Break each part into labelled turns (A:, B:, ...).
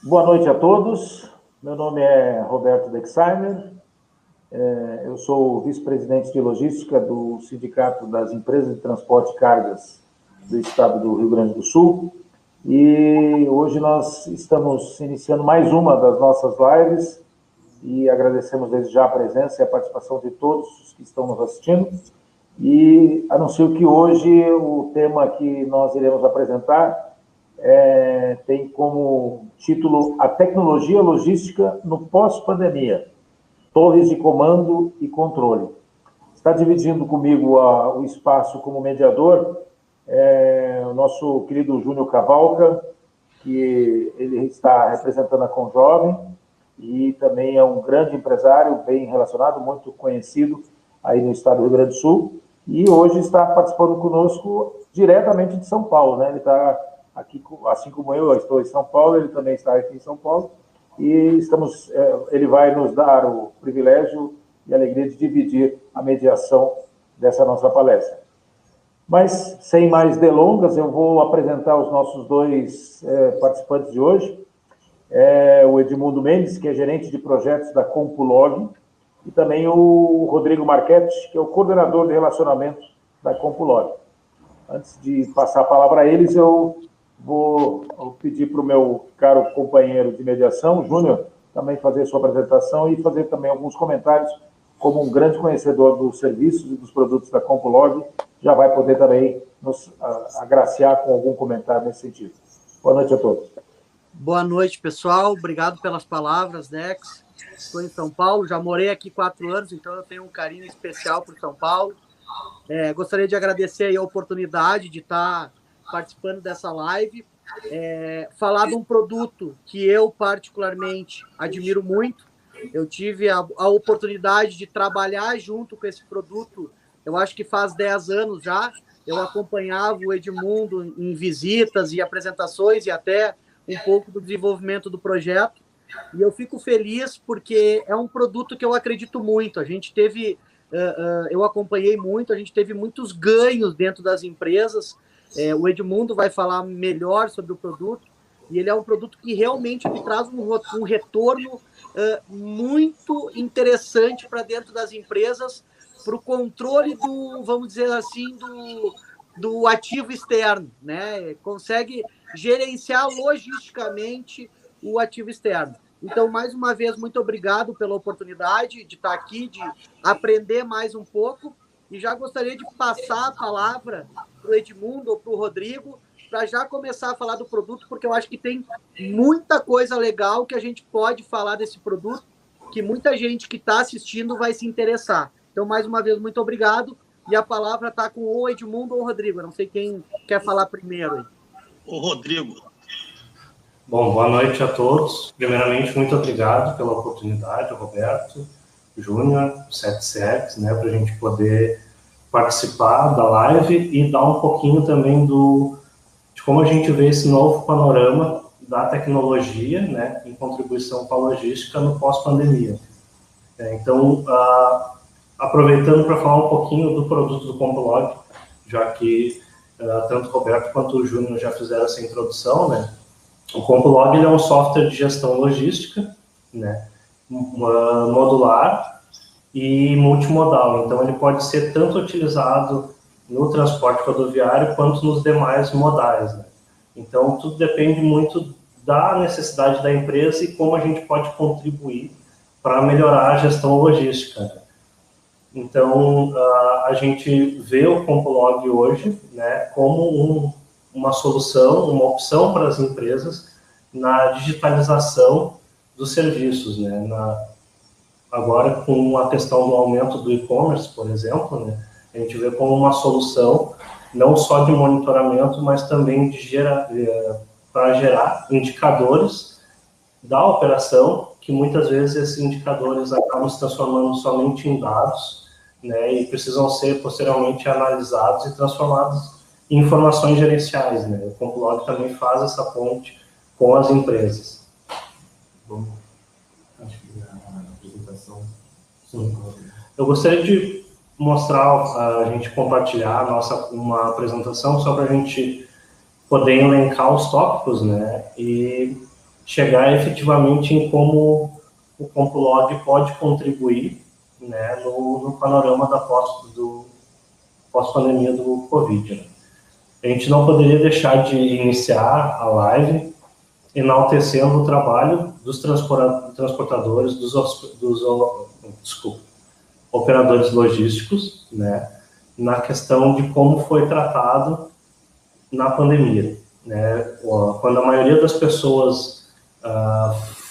A: Boa noite a todos. Meu nome é Roberto Dexheimer. Eu sou vice-presidente de logística do Sindicato das Empresas de Transporte e Cargas do Estado do Rio Grande do Sul. E hoje nós estamos iniciando mais uma das nossas lives e agradecemos desde já a presença e a participação de todos os que estão nos assistindo. E anuncio que hoje o tema que nós iremos apresentar tem como título A Tecnologia Logística no Pós-Pandemia, Torres de Comando e Controle. Está dividindo comigo o espaço como mediador o nosso querido Júnior Cavalca, que ele está representando a Conjovem e também é um grande empresário, bem relacionado, muito conhecido aí no estado do Rio Grande do Sul, e hoje está participando conosco diretamente de São Paulo, né? Ele está aqui, assim como eu estou em São Paulo, ele também está aqui em São Paulo, e ele vai nos dar o privilégio e a alegria de dividir a mediação dessa nossa palestra. Mas, sem mais delongas, eu vou apresentar os nossos dois participantes de hoje. O Edmundo Mendes, que é gerente de projetos da Compulog, e também o Rodrigo Marchetti, que é o coordenador de relacionamento da Compulog. Antes de passar a palavra a eles, eu vou pedir para o meu caro companheiro de mediação, Júnior, também fazer sua apresentação e fazer também alguns comentários, como um grande conhecedor dos serviços e dos produtos da Compulog, já vai poder também nos agraciar com algum comentário nesse sentido. Boa noite a todos.
B: Boa noite, pessoal. Obrigado pelas palavras, Dex. Estou em São Paulo, já morei aqui 4 anos, então eu tenho um carinho especial por São Paulo. Gostaria de agradecer aí a oportunidade de estar participando dessa live, falar de um produto que eu particularmente admiro muito. Eu tive a oportunidade de trabalhar junto com esse produto, eu acho que faz 10 anos já. Eu acompanhava o Edmundo em visitas e apresentações e até um pouco do desenvolvimento do projeto. E eu fico feliz porque é um produto que eu acredito muito. A gente teve, eu acompanhei muito, a gente teve muitos ganhos dentro das empresas. O Edmundo vai falar melhor sobre o produto, e ele é um produto que realmente ele traz um retorno muito interessante para dentro das empresas, para o controle do, vamos dizer assim, do ativo externo, né? Consegue gerenciar logisticamente o ativo externo. Então, mais uma vez, muito obrigado pela oportunidade de estar aqui, de aprender mais um pouco, e já gostaria de passar a palavra para o Edmundo ou para o Rodrigo, para já começar a falar do produto, porque eu acho que tem muita coisa legal que a gente pode falar desse produto, que muita gente que está assistindo vai se interessar. Então, mais uma vez, muito obrigado, e a palavra está com o Edmundo ou o Rodrigo. Eu não sei quem quer falar primeiro aí.
C: O Rodrigo.
D: Bom, boa noite a todos. Primeiramente, muito obrigado pela oportunidade, Roberto, Júnior, 7CX, né, para a gente poder participar da live e dar um pouquinho também de como a gente vê esse novo panorama da tecnologia, né, em contribuição com a logística no pós-pandemia. Então, aproveitando para falar um pouquinho do produto do Compulog, já que tanto o Roberto quanto o Júnior já fizeram essa introdução, né? O Compulog é um software de gestão logística, né, modular e multimodal. Então, ele pode ser tanto utilizado no transporte rodoviário quanto nos demais modais, né? Então, tudo depende muito da necessidade da empresa e como a gente pode contribuir para melhorar a gestão logística, né? Então, a gente vê o Compulog hoje, né, como uma solução, uma opção para as empresas na digitalização dos serviços, né? Agora, com a questão do aumento do e-commerce, por exemplo, né, a gente vê como uma solução não só de monitoramento, mas também para gerar indicadores da operação, que muitas vezes esses indicadores acabam se transformando somente em dados, né, e precisam ser posteriormente analisados e transformados em informações gerenciais, né? O Compulog também faz essa ponte com as empresas.
E: Bom, acho que a apresentação...
D: Sim. Eu gostaria de mostrar, a gente compartilhar uma apresentação só para a gente poder elencar os tópicos, né, e chegar efetivamente em como o Compulog pode contribuir, né, no panorama do pós-pandemia do Covid. Né? A gente não poderia deixar de iniciar a live enaltecendo o trabalho dos transportadores, operadores logísticos, né, na questão de como foi tratado na pandemia. Né? Quando a maioria das pessoas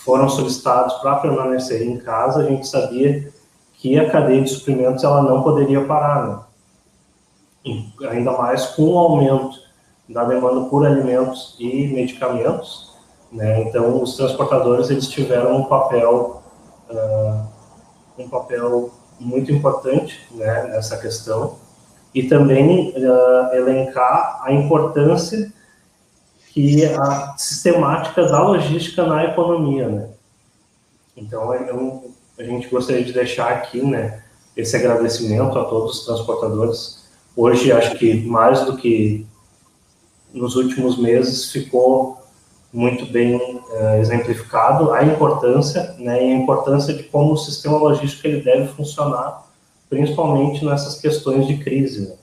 D: foram solicitados para permanecer em casa, a gente sabia que a cadeia de suprimentos ela não poderia parar, né? E ainda mais com o aumento da demanda por alimentos e medicamentos, né? Então os transportadores eles tiveram um papel muito importante, né, nessa questão, e também elencar a importância que a sistemática da logística na economia, né? Então a gente gostaria de deixar aqui, né, esse agradecimento a todos os transportadores. Hoje acho que mais do que nos últimos meses ficou muito bem exemplificado a importância, né, e a importância de como o sistema logístico ele deve funcionar, principalmente nessas questões de crise. Né?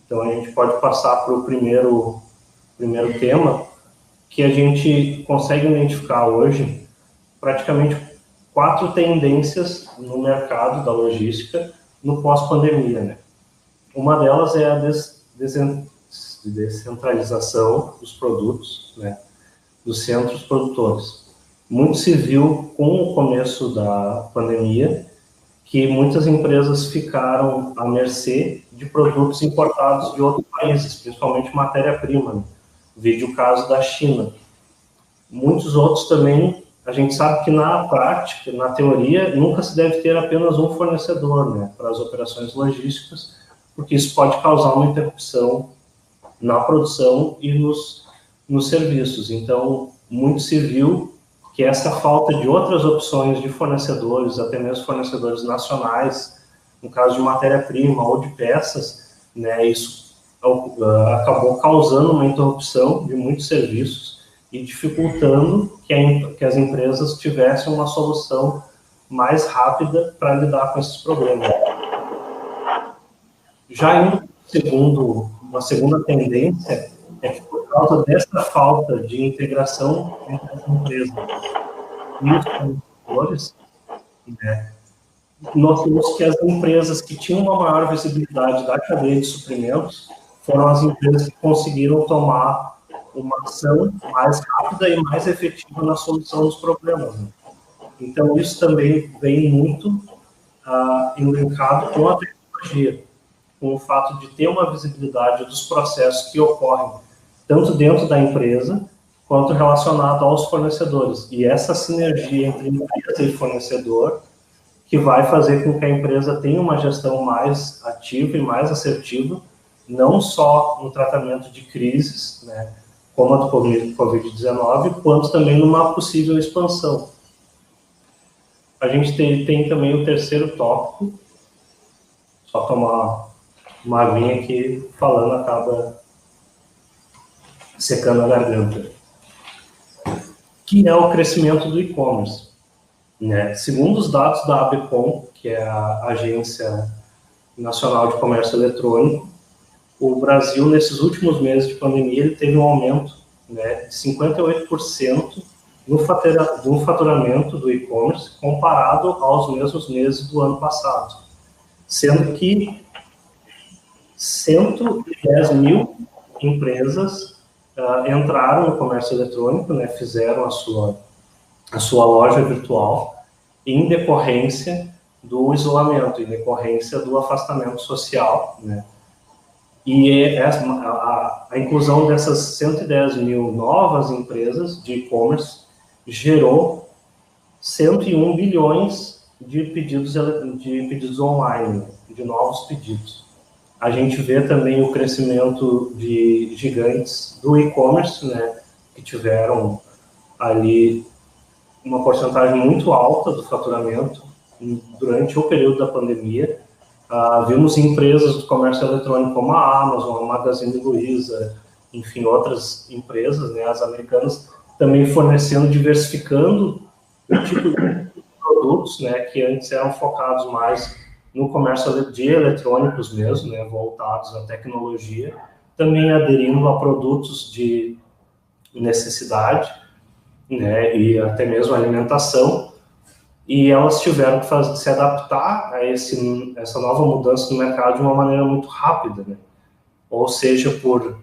D: Então a gente pode passar para o primeiro tema, que a gente consegue identificar hoje praticamente 4 tendências no mercado da logística no pós-pandemia. Né? Uma delas é a descentralização dos produtos, né, dos centros produtores. Muito se viu com o começo da pandemia que muitas empresas ficaram à mercê de produtos importados de outros países, principalmente matéria-prima. Né? Vide o caso da China. Muitos outros também, a gente sabe que na prática, na teoria, nunca se deve ter apenas um fornecedor, né, para as operações logísticas, porque isso pode causar uma interrupção na produção e nos serviços. Então, muito se viu que essa falta de outras opções de fornecedores, até mesmo fornecedores nacionais, no caso de matéria-prima ou de peças, né, isso acabou causando uma interrupção de muitos serviços e dificultando que as empresas tivessem uma solução mais rápida para lidar com esses problemas. Já uma segunda tendência é que por causa dessa falta de integração entre as empresas e os consumidores, né, nós temos que as empresas que tinham uma maior visibilidade da cadeia de suprimentos foram as empresas que conseguiram tomar uma ação mais rápida e mais efetiva na solução dos problemas. Né? Então, isso também vem muito linkado com a tecnologia, com o fato de ter uma visibilidade dos processos que ocorrem tanto dentro da empresa quanto relacionado aos fornecedores. E essa sinergia entre empresa e fornecedor que vai fazer com que a empresa tenha uma gestão mais ativa e mais assertiva, não só no tratamento de crises, né, como a do Covid-19, quanto também numa possível expansão. A gente tem também o terceiro tópico, só tomar uma aguinha que falando acaba secando a garganta, que é o crescimento do e-commerce. Né? Segundo os dados da ABECOM, que é a Agência Nacional de Comércio Eletrônico, o Brasil, nesses últimos meses de pandemia, ele teve um aumento, né, de 58% no faturamento do e-commerce comparado aos mesmos meses do ano passado, sendo que 110 mil empresas entraram no comércio eletrônico, né, fizeram a sua loja virtual em decorrência do isolamento, em decorrência do afastamento social, né? E a inclusão dessas 110 mil novas empresas de e-commerce gerou 101 bilhões de pedidos online, de novos pedidos. A gente vê também o crescimento de gigantes do e-commerce, né, que tiveram ali uma porcentagem muito alta do faturamento durante o período da pandemia. Vimos empresas do comércio eletrônico como a Amazon, a Magazine Luiza, enfim, outras empresas, né, as americanas, também fornecendo, diversificando o tipo de produtos, né, que antes eram focados mais no comércio de eletrônicos mesmo, né, voltados à tecnologia, também aderindo a produtos de necessidade, né, e até mesmo alimentação, e elas tiveram que se adaptar a essa nova mudança no mercado de uma maneira muito rápida, né, ou seja, por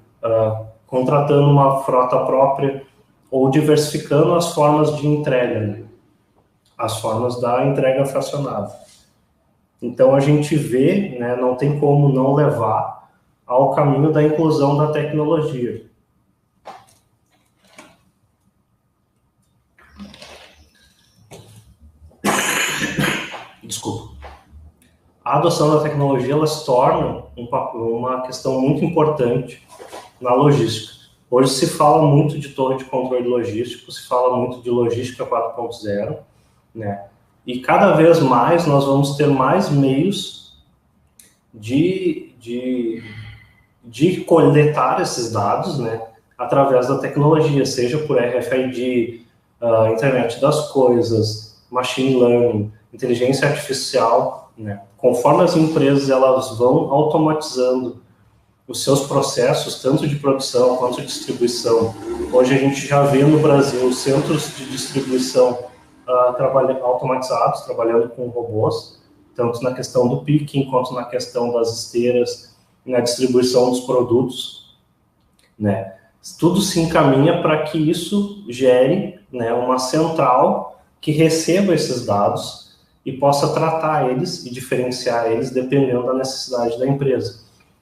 D: contratando uma frota própria ou diversificando as formas de entrega, né, as formas da entrega fracionada. Então, a gente vê, né, não tem como não levar ao caminho da inclusão da tecnologia. Desculpa. A adoção da tecnologia, ela se torna uma questão muito importante na logística. Hoje se fala muito de torre de controle logístico, se fala muito de logística 4.0, né? E cada vez mais nós vamos ter mais meios de coletar esses dados, né, através da tecnologia, seja por RFID, internet das coisas, machine learning, inteligência artificial, né? Conforme as empresas elas vão automatizando os seus processos, tanto de produção quanto de distribuição. Hoje a gente já vê no Brasil centros de distribuição automatizados, trabalhando com robôs, tanto na questão do picking, quanto na questão das esteiras, na distribuição dos produtos, né? Tudo se encaminha para que isso gere, né, uma central que receba esses dados e possa tratar eles e diferenciar eles dependendo da necessidade da empresa.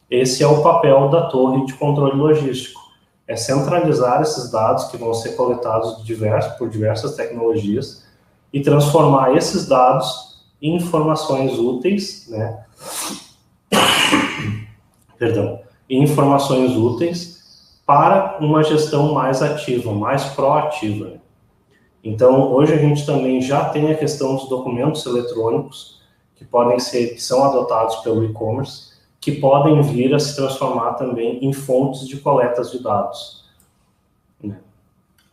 D: Esse é o papel da torre de controle logístico, é centralizar esses dados que vão ser coletados por diversas tecnologias e transformar esses dados em informações úteis, né? Perdão, em informações úteis para uma gestão mais ativa, mais proativa. Então, hoje a gente também já tem a questão dos documentos eletrônicos que são adotados pelo e-commerce, que podem vir a se transformar também em fontes de coletas de dados.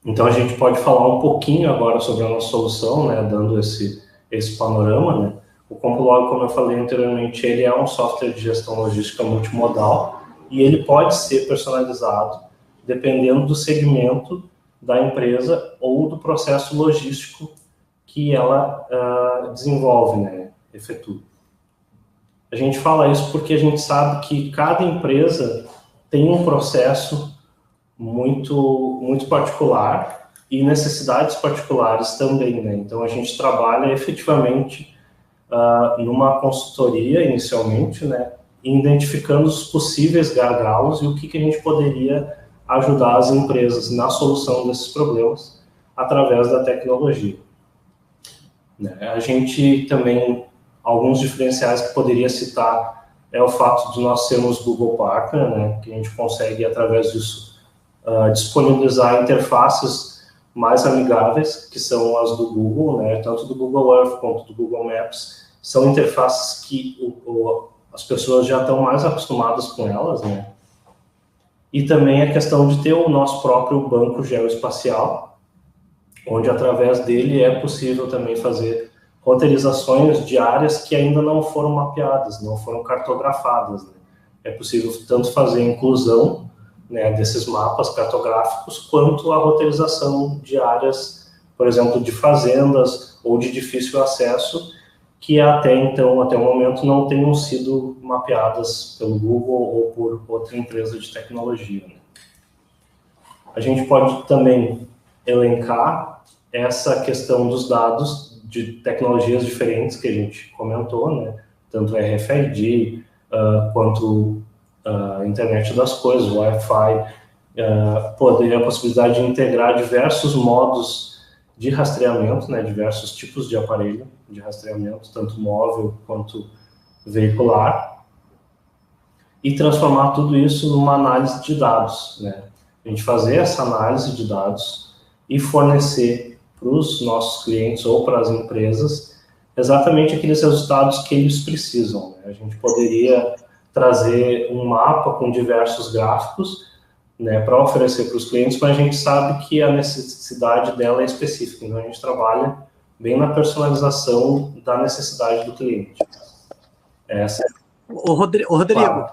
D: Então, a gente pode falar um pouquinho agora sobre a nossa solução, né, dando esse panorama, né. O CompuLog, como eu falei anteriormente, ele é um software de gestão logística multimodal e ele pode ser personalizado dependendo do segmento da empresa ou do processo logístico que ela desenvolve, né, efetua. A gente fala isso porque a gente sabe que cada empresa tem um processo muito, muito particular e necessidades particulares também, né? Então, a gente trabalha efetivamente numa consultoria, inicialmente, né, identificando os possíveis gargalos e o que a gente poderia ajudar as empresas na solução desses problemas através da tecnologia. A gente também, alguns diferenciais que poderia citar é o fato de nós sermos Google Partner, né, que a gente consegue, através disso, disponibilizar interfaces mais amigáveis, que são as do Google, né, tanto do Google Earth quanto do Google Maps, são interfaces que as pessoas já estão mais acostumadas com elas, né, e também a questão de ter o nosso próprio banco geoespacial, onde através dele é possível também fazer roteirizações de áreas que ainda não foram mapeadas, não foram cartografadas, né. É possível tanto fazer a inclusão, né, desses mapas cartográficos, quanto a roteirização de áreas, por exemplo, de fazendas ou de difícil acesso, que até o momento, não tenham sido mapeadas pelo Google ou por outra empresa de tecnologia, né. A gente pode também elencar essa questão dos dados de tecnologias diferentes que a gente comentou, né, tanto RFID quanto a internet das coisas, Wi-Fi, a possibilidade de integrar diversos modos de rastreamento, né, diversos tipos de aparelho de rastreamento, tanto móvel quanto veicular, e transformar tudo isso numa análise de dados, né. A gente fazer essa análise de dados e fornecer para os nossos clientes ou para as empresas exatamente aqueles resultados que eles precisam, né. A gente poderia trazer um mapa com diversos gráficos né, para oferecer para os clientes, mas a gente sabe que a necessidade dela é específica, então a gente trabalha bem na personalização da necessidade do cliente. Essa.
B: Rodrigo,
D: Claro.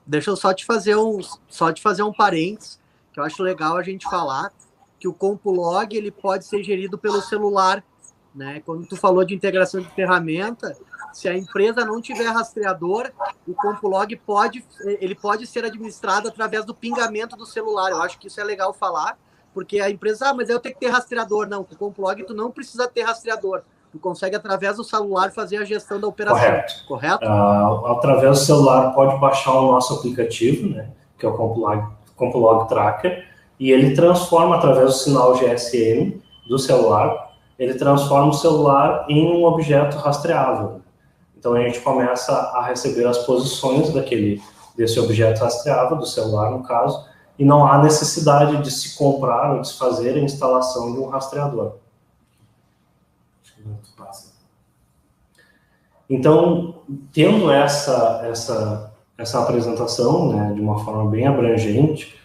B: deixa eu só te fazer um parênteses, que eu acho legal a gente falar que o CompuLog ele pode ser gerido pelo celular, né? Quando tu falou de integração de ferramenta, se a empresa não tiver rastreador, o CompuLog pode ser administrado através do pingamento do celular. Eu acho que isso é legal falar, porque a empresa, mas eu tenho que ter rastreador. Não, com o CompuLog tu não precisa ter rastreador. Tu consegue, através do celular, fazer a gestão da operação. Correto?
D: Através do celular, pode baixar o nosso aplicativo, né, que é o CompuLog Tracker, e ele transforma, através do sinal GSM do celular, ele transforma o celular em um objeto rastreável. Então, a gente começa a receber as posições desse objeto rastreável, do celular, no caso, e não há necessidade de se comprar ou de se fazer a instalação de um rastreador. Então, tendo essa apresentação, né, de uma forma bem abrangente,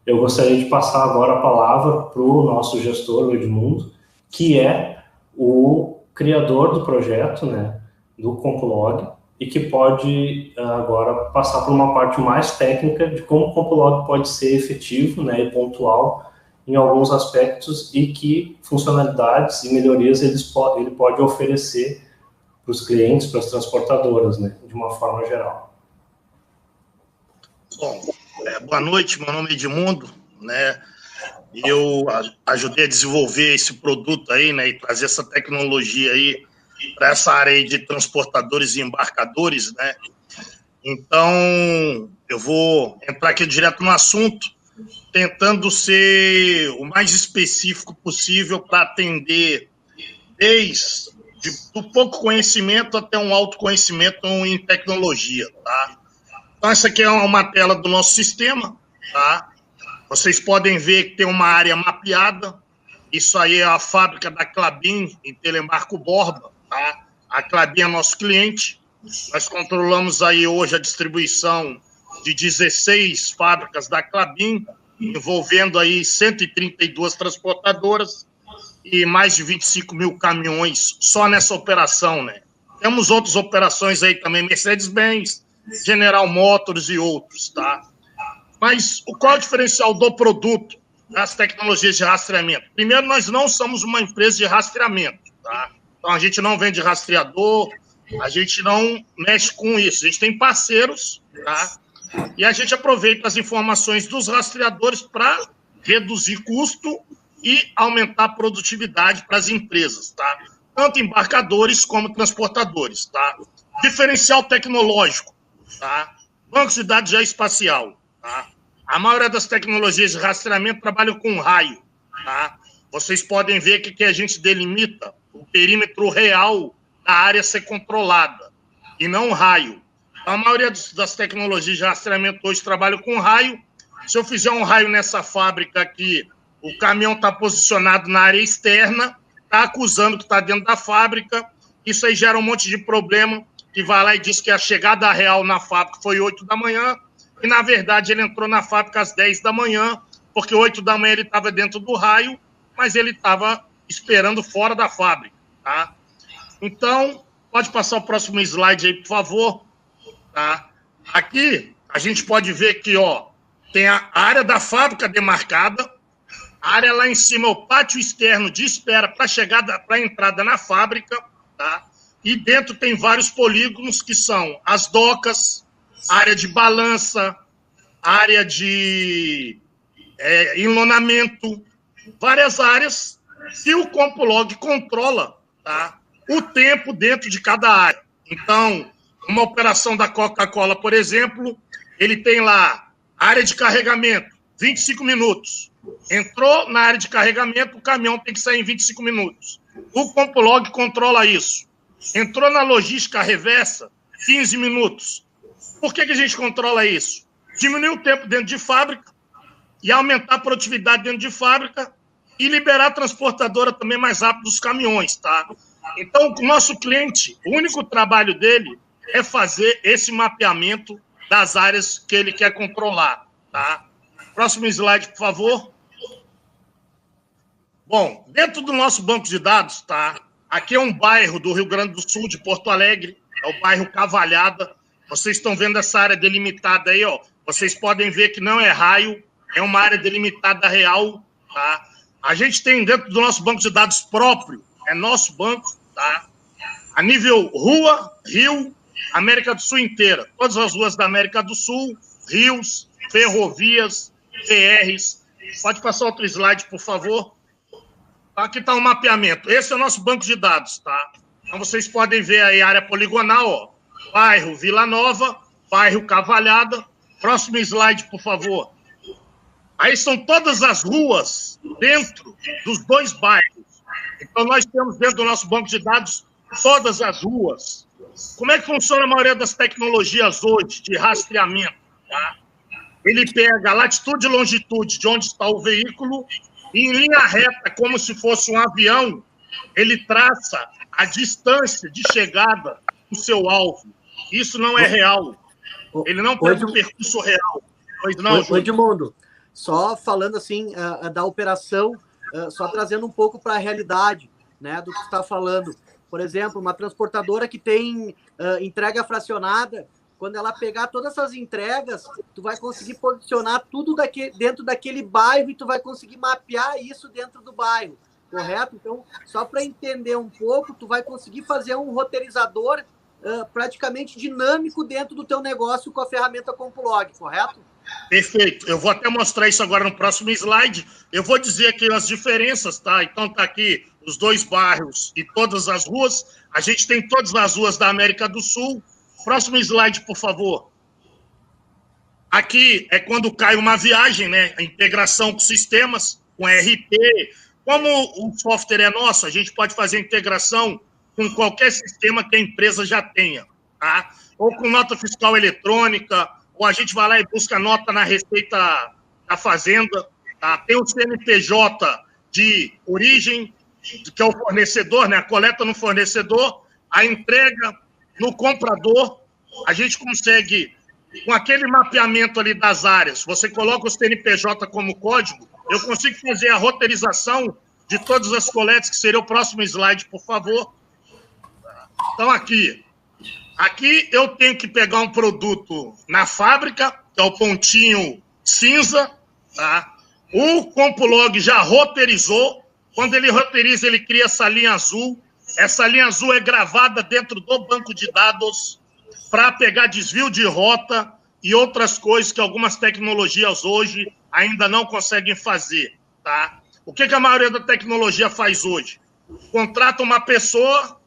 D: eu gostaria de passar agora a palavra para o nosso gestor, o Edmundo, que é o criador do projeto, né, do CompuLog, e que pode agora passar por uma parte mais técnica de como o CompuLog pode ser efetivo, né, e pontual em alguns aspectos e que funcionalidades e melhorias ele pode oferecer para os clientes, para as transportadoras, né, de uma forma geral.
C: Bom, boa noite, meu nome é Edmundo, né, eu ajudei a desenvolver esse produto aí, né, e trazer essa tecnologia aí para essa área aí de transportadores e embarcadores, né, então eu vou entrar aqui direto no assunto, tentando ser o mais específico possível para atender desde do pouco conhecimento até um alto conhecimento em tecnologia, tá? Então, essa aqui é uma tela do nosso sistema, tá? Vocês podem ver que tem uma área mapeada. Isso aí é a fábrica da Klabin, em Telemarco Borba, tá? A Klabin é nosso cliente. Nós controlamos aí hoje a distribuição de 16 fábricas da Klabin, envolvendo aí 132 transportadoras e mais de 25 mil caminhões só nessa operação, né? Temos outras operações aí também, Mercedes-Benz, General Motors e outros, tá? Mas qual é o diferencial do produto das tecnologias de rastreamento? Primeiro, nós não somos uma empresa de rastreamento, tá? Então, a gente não vende rastreador, a gente não mexe com isso. A gente tem parceiros, tá? E a gente aproveita as informações dos rastreadores para reduzir custo e aumentar a produtividade para as empresas, tá? Tanto embarcadores como transportadores, tá? Diferencial tecnológico, tá? Bancos de dados geoespacial, tá? A maioria das tecnologias de rastreamento trabalham com raio, tá? Vocês podem ver que a gente delimita o perímetro real da área a ser controlada, e não raio. A maioria das tecnologias de rastreamento hoje trabalham com raio. Se eu fizer um raio nessa fábrica aqui, o caminhão está posicionado na área externa, está acusando que está dentro da fábrica, isso aí gera um monte de problema, que vai lá e diz que a chegada real na fábrica foi 8 da manhã, e na verdade ele entrou na fábrica às 10 da manhã, porque 8 da manhã ele estava dentro do raio, mas ele estava esperando fora da fábrica, tá? Então, pode passar o próximo slide aí, por favor. Tá? Aqui, a gente pode ver que ó, tem a área da fábrica demarcada, a área lá em cima, o pátio externo de espera para chegada, para entrada na fábrica, tá? E dentro tem vários polígonos que são as docas, área de balança, área de enlonamento, várias áreas que o CompuLog controla, tá? O tempo dentro de cada área. Então, uma operação da Coca-Cola, por exemplo, ele tem lá área de carregamento, 25 minutos. Entrou na área de carregamento, o caminhão tem que sair em 25 minutos. O CompuLog controla isso. Entrou na logística reversa, 15 minutos. Por que a gente controla isso? Diminuir o tempo dentro de fábrica e aumentar a produtividade dentro de fábrica e liberar a transportadora também mais rápido dos caminhões, tá? Então, o nosso cliente, o único trabalho dele é fazer esse mapeamento das áreas que ele quer controlar, tá? Próximo slide, por favor. Bom, dentro do nosso banco de dados, tá? Aqui é um bairro do Rio Grande do Sul, de Porto Alegre, é o bairro Cavalhada. Vocês estão vendo essa área delimitada aí, ó. Vocês podem ver que não é raio, é uma área delimitada real, tá? A gente tem dentro do nosso banco de dados próprio, é nosso banco, tá? A nível rua, rio, América do Sul inteira. Todas as ruas da América do Sul, rios, ferrovias, PRs. Pode passar outro slide, por favor. Aqui está o mapeamento. Esse é o nosso banco de dados, tá? Então, vocês podem ver aí a área poligonal, ó. Bairro Vila Nova, bairro Cavalhada. Próximo slide, por favor. Aí são todas as ruas dentro dos 2 bairros. Então, nós temos dentro do nosso banco de dados todas as ruas. Como é que funciona a maioria das tecnologias hoje de rastreamento? Tá? Ele pega a latitude e longitude de onde está o veículo e, em linha reta, como se fosse um avião, ele traça a distância de chegada do seu alvo. Isso não é real. Ele não pega um percurso real. Pois não,
B: Edmundo, só falando assim da operação, só trazendo um pouco para a realidade, né, do que você está falando. Por exemplo, uma transportadora que tem entrega fracionada, quando ela pegar todas essas entregas, tu vai conseguir posicionar tudo dentro daquele bairro e tu vai conseguir mapear isso dentro do bairro, correto? Então, só para entender um pouco, tu vai conseguir fazer um roteirizador praticamente dinâmico dentro do teu negócio com a ferramenta Compulog, correto?
C: Perfeito. Eu vou até mostrar isso agora no próximo slide. Eu vou dizer aqui as diferenças, tá? Então, tá aqui os 2 bairros e todas as ruas. A gente tem todas as ruas da América do Sul. Próximo slide, por favor. Aqui é quando cai uma viagem, né? A integração com sistemas, com RP. Como o software é nosso, a gente pode fazer integração com qualquer sistema que a empresa já tenha, tá? Ou com nota fiscal eletrônica, ou a gente vai lá e busca nota na Receita da Fazenda, tá? Tem o CNPJ de origem, que é o fornecedor, né? A coleta no fornecedor, a entrega no comprador. A gente consegue, com aquele mapeamento ali das áreas, você coloca o CNPJ como código, eu consigo fazer a roteirização de todas as coletas, que seria o próximo slide, por favor. Então, aqui eu tenho que pegar um produto na fábrica, que é o pontinho cinza, tá? O Compulog já roteirizou. Quando ele roteiriza, ele cria essa linha azul. Essa linha azul é gravada dentro do banco de dados para pegar desvio de rota e outras coisas que algumas tecnologias hoje ainda não conseguem fazer, tá? O que a maioria da tecnologia faz hoje? Contrata uma pessoa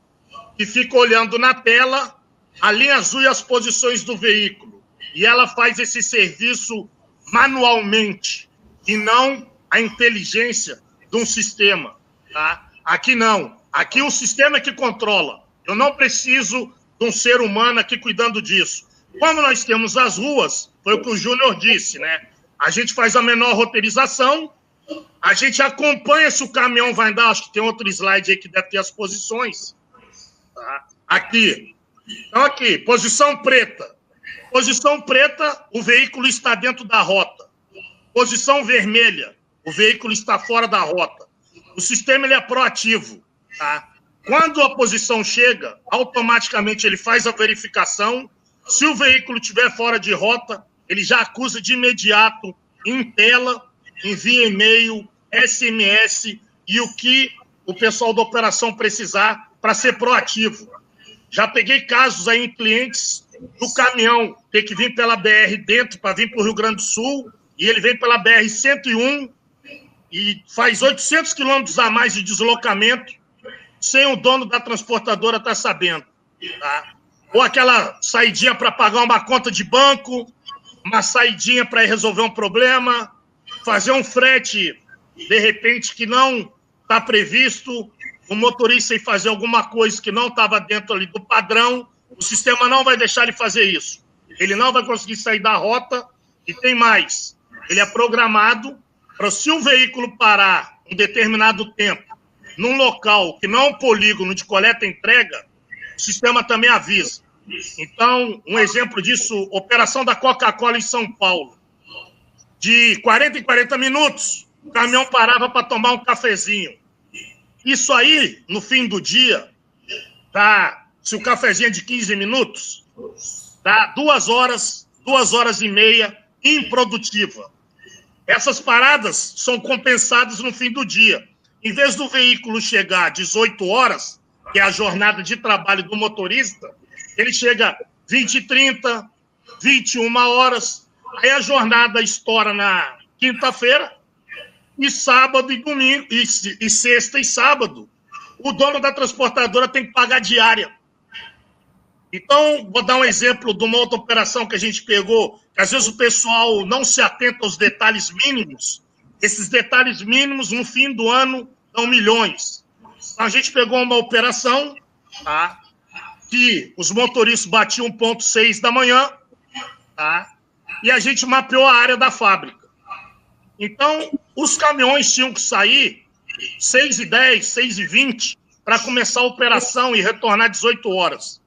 C: que fica olhando na tela a linha azul e as posições do veículo. E ela faz esse serviço manualmente e não a inteligência de um sistema, tá? Aqui não. Aqui o sistema é que controla. Eu não preciso de um ser humano aqui cuidando disso. Como nós temos as ruas, foi o que o Júnior disse, né? A gente faz a menor roteirização, a gente acompanha se o caminhão vai andar. Acho que tem outro slide aí que deve ter as posições. Tá? Aqui. Então, aqui, posição preta. Posição preta, o veículo está dentro da rota. Posição vermelha, o veículo está fora da rota. O sistema ele é proativo. Tá? Quando a posição chega, automaticamente ele faz a verificação. Se o veículo estiver fora de rota, ele já acusa de imediato, em tela, envia e-mail, SMS e o que o pessoal da operação precisar para ser proativo. Já peguei casos aí em clientes do caminhão ter que vir pela BR dentro para vir para o Rio Grande do Sul, e ele vem pela BR-101 e faz 800 quilômetros a mais de deslocamento sem o dono da transportadora estar sabendo. Tá? Ou aquela saidinha para pagar uma conta de banco, uma saidinha para ir resolver um problema, fazer um frete, de repente, que não está previsto, o motorista ir fazer alguma coisa que não estava dentro ali do padrão, o sistema não vai deixar ele fazer isso. Ele não vai conseguir sair da rota e tem mais. Ele é programado para, se o veículo parar um determinado tempo num local que não é um polígono de coleta e entrega, o sistema também avisa. Então, um exemplo disso, operação da Coca-Cola em São Paulo. de 40 em 40 minutos, o caminhão parava para tomar um cafezinho. Isso aí, no fim do dia, tá? Se o cafezinho é de 15 minutos, dá 2 horas e meia improdutiva. Essas paradas são compensadas no fim do dia. Em vez do veículo chegar às 18 horas, que é a jornada de trabalho do motorista, ele chega 20h30, 21 horas, aí a jornada estoura na quinta-feira, e sábado e domingo, e sexta e sábado, o dono da transportadora tem que pagar diária. Então, vou dar um exemplo de uma outra operação que a gente pegou, que às vezes o pessoal não se atenta aos detalhes mínimos. Esses detalhes mínimos, no fim do ano, dão milhões. Então, a gente pegou uma operação, tá, que os motoristas batiam 6 da manhã, tá, e a gente mapeou a área da fábrica. Então, os caminhões tinham que sair 6h10, 6h20, para começar a operação e retornar às 18 horas.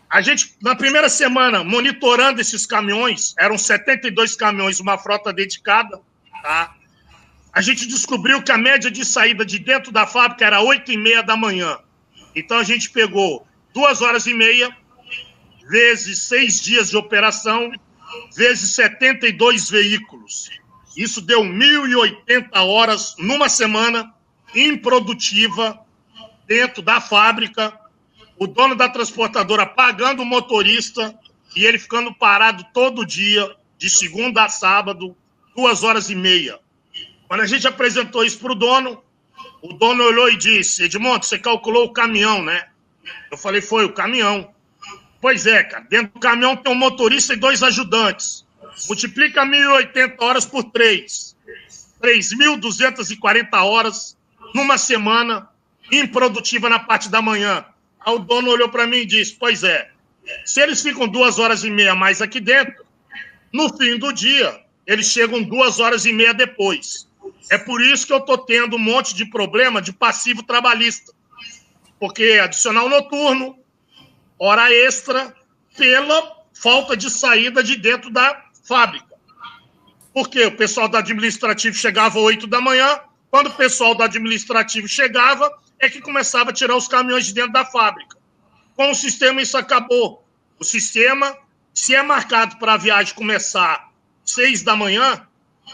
C: A gente, na primeira semana, monitorando esses caminhões, eram 72 caminhões, uma frota dedicada, tá? A gente descobriu que a média de saída de dentro da fábrica era 8h30 da manhã. Então, a gente pegou 2 horas e meia, vezes 6 dias de operação, vezes 72 veículos. Isso deu 1.080 horas numa semana, improdutiva, dentro da fábrica, o dono da transportadora pagando o motorista e ele ficando parado todo dia, de segunda a sábado, 2 horas e meia. Quando a gente apresentou isso para o dono olhou e disse: Edmundo, você calculou o caminhão, né? Eu falei: foi, o caminhão. Pois é, cara, dentro do caminhão tem um motorista e 2 ajudantes. Multiplica 1.080 horas por 3. 3.240 horas numa semana, improdutiva na parte da manhã. Aí o dono olhou para mim e disse: pois é, se eles ficam 2 horas e meia mais aqui dentro, no fim do dia, eles chegam 2 horas e meia depois. É por isso que eu estou tendo um monte de problema de passivo trabalhista. Porque adicional noturno, hora extra, pela falta de saída de dentro da fábrica. Porque o pessoal do administrativo chegava às 8 da manhã, quando o pessoal do administrativo chegava, é que começava a tirar os caminhões de dentro da fábrica. Com o sistema, isso acabou. O sistema, se é marcado para a viagem começar 6 da manhã,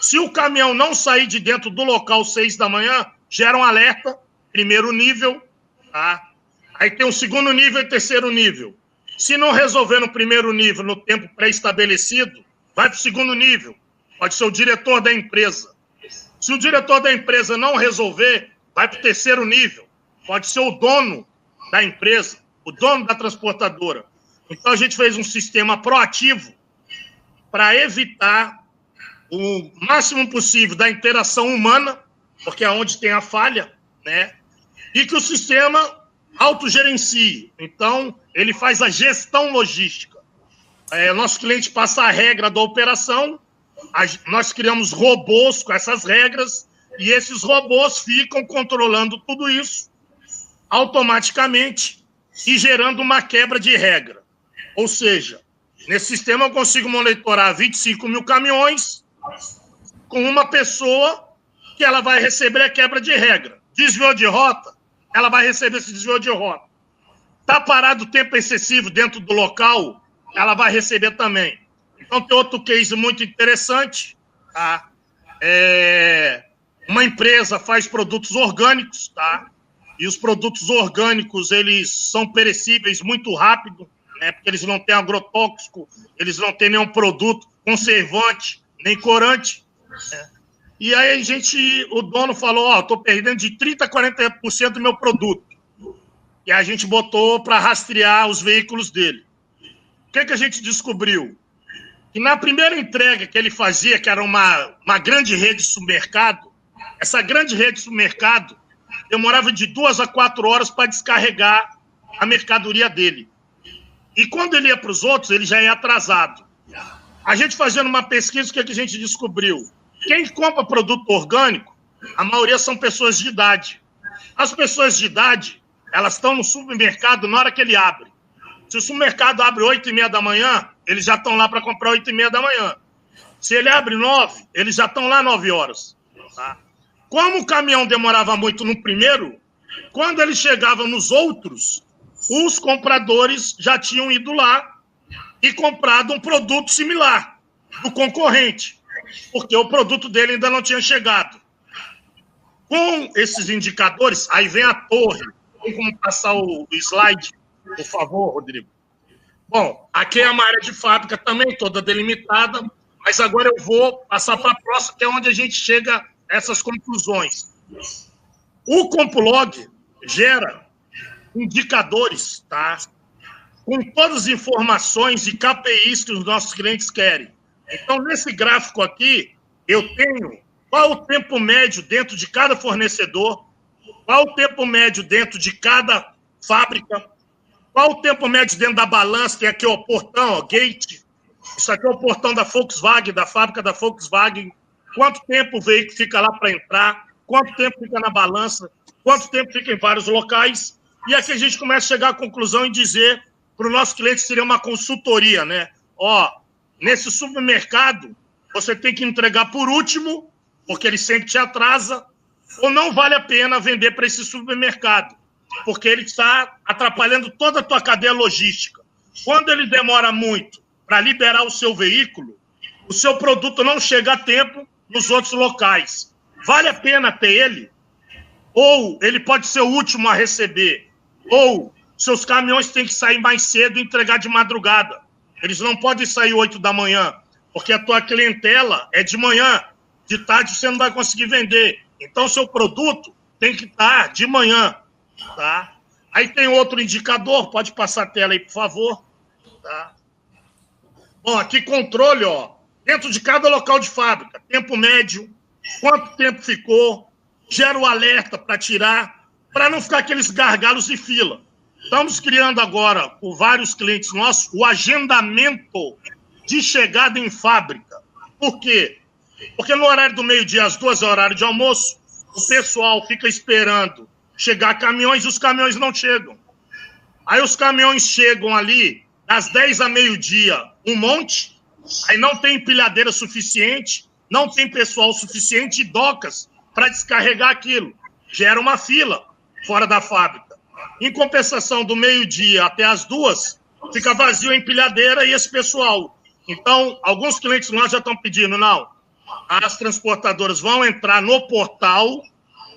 C: se o caminhão não sair de dentro do local 6 da manhã, gera um alerta, primeiro nível, tá? Aí tem o segundo nível e terceiro nível. Se não resolver no primeiro nível, no tempo pré-estabelecido, vai para o segundo nível. Pode ser o diretor da empresa. Se o diretor da empresa não resolver, vai para o terceiro nível. Pode ser o dono da empresa, o dono da transportadora. Então, a gente fez um sistema proativo para evitar o máximo possível da interação humana, porque é onde tem a falha, né? E que o sistema autogerencie. Então, ele faz a gestão logística. Nosso cliente passa a regra da operação, nós criamos robôs com essas regras, e esses robôs ficam controlando tudo isso automaticamente e gerando uma quebra de regra. Ou seja, nesse sistema eu consigo monitorar 25 mil caminhões com uma pessoa que ela vai receber a quebra de regra. Desviou de rota, ela vai receber esse desvio de rota. Está parado tempo excessivo dentro do local, ela vai receber também. Então, tem outro case muito interessante, tá? Uma empresa faz produtos orgânicos, tá? E os produtos orgânicos, eles são perecíveis muito rápido, né? Porque eles não têm agrotóxico, eles não têm nenhum produto conservante, nem corante, né? E aí o dono falou: estou perdendo de 30% a 40% do meu produto. E a gente botou para rastrear os veículos dele. O que a gente descobriu? Que na primeira entrega que ele fazia, que era uma grande rede de supermercado, essa grande rede de supermercado demorava de 2 a 4 horas para descarregar a mercadoria dele. E quando ele ia para os outros, ele já ia atrasado. A gente fazendo uma pesquisa, o que a gente descobriu? Quem compra produto orgânico, a maioria são pessoas de idade. As pessoas de idade, elas estão no supermercado na hora que ele abre. Se o supermercado abre 8h30 da manhã, eles já estão lá para comprar 8h30 da manhã. Se ele abre 9, eles já estão lá 9 horas. Tá? Como o caminhão demorava muito no primeiro, quando ele chegava nos outros, os compradores já tinham ido lá e comprado um produto similar do concorrente, porque o produto dele ainda não tinha chegado. Com esses indicadores, aí vem a torre. Tem como passar o slide, por favor, Rodrigo? Bom, aqui é uma área de fábrica também, toda delimitada, mas agora eu vou passar para a próxima, que é onde a gente chega a essas conclusões. O Compulog gera indicadores, tá? Com todas as informações e KPIs que os nossos clientes querem. Então, nesse gráfico aqui, eu tenho qual o tempo médio dentro de cada fornecedor, qual o tempo médio dentro de cada fábrica, qual o tempo médio dentro da balança, tem aqui o portão, ó, gate, isso aqui é o portão da Volkswagen, da fábrica da Volkswagen, quanto tempo o veículo fica lá para entrar, quanto tempo fica na balança, quanto tempo fica em vários locais, e aqui a gente começa a chegar à conclusão e dizer para o nosso cliente seria uma consultoria, né? Ó, nesse supermercado, você tem que entregar por último, porque ele sempre te atrasa, ou não vale a pena vender para esse supermercado, porque ele está atrapalhando toda a tua cadeia logística. Quando ele demora muito para liberar o seu veículo, o seu produto não chega a tempo nos outros locais. Vale a pena ter ele? Ou ele pode ser o último a receber? Ou seus caminhões têm que sair mais cedo e entregar de madrugada. Eles não podem sair 8 da manhã, porque a tua clientela é de manhã. De tarde você não vai conseguir vender. Então, seu produto tem que estar de manhã. Tá? Aí tem outro indicador, pode passar a tela aí, por favor. Tá? Bom, aqui controle, ó, dentro de cada local de fábrica, tempo médio, quanto tempo ficou, gera o alerta para tirar, para não ficar aqueles gargalos de fila. Estamos criando agora, por vários clientes nossos, o agendamento de chegada em fábrica. Por quê? Porque no horário do meio-dia, às 2 é horário de almoço, o pessoal fica esperando chegar caminhões e os caminhões não chegam. Aí os caminhões chegam ali, das 10 a meio-dia, um monte, aí não tem empilhadeira suficiente, não tem pessoal suficiente e docas para descarregar aquilo. Gera uma fila fora da fábrica. Em compensação, do meio-dia até as 2, fica vazio a empilhadeira e esse pessoal. Então, alguns clientes nós já estão pedindo, não, as transportadoras vão entrar no portal,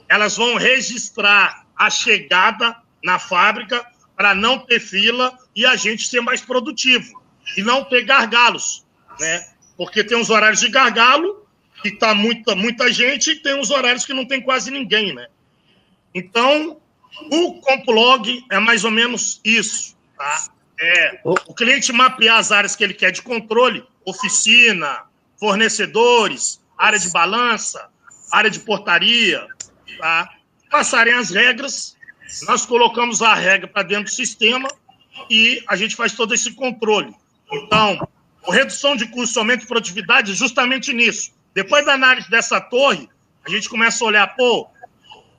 C: elas vão registrar a chegada na fábrica para não ter fila e a gente ser mais produtivo e não ter gargalos, né? Porque tem uns horários de gargalo que está muita gente e tem uns horários que não tem quase ninguém, né? Então, o Compulog é mais ou menos isso, tá? O cliente mapear as áreas que ele quer de controle, oficina, fornecedores, área de balança, área de portaria, tá? Passarem as regras, nós colocamos a regra para dentro do sistema e a gente faz todo esse controle. Então, a redução de custo, aumento de produtividade é justamente nisso. Depois da análise dessa torre, a gente começa a olhar, pô,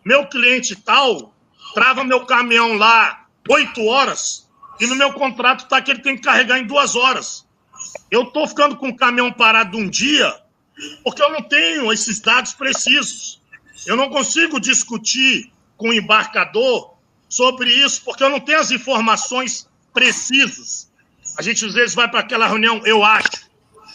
C: meu cliente tal trava meu caminhão lá 8 horas e no meu contrato está que ele tem que carregar em 2 horas. Eu estou ficando com o caminhão parado um dia porque eu não tenho esses dados precisos. Eu não consigo discutir com o embarcador sobre isso porque eu não tenho as informações precisas. A gente às vezes vai para aquela reunião, eu acho.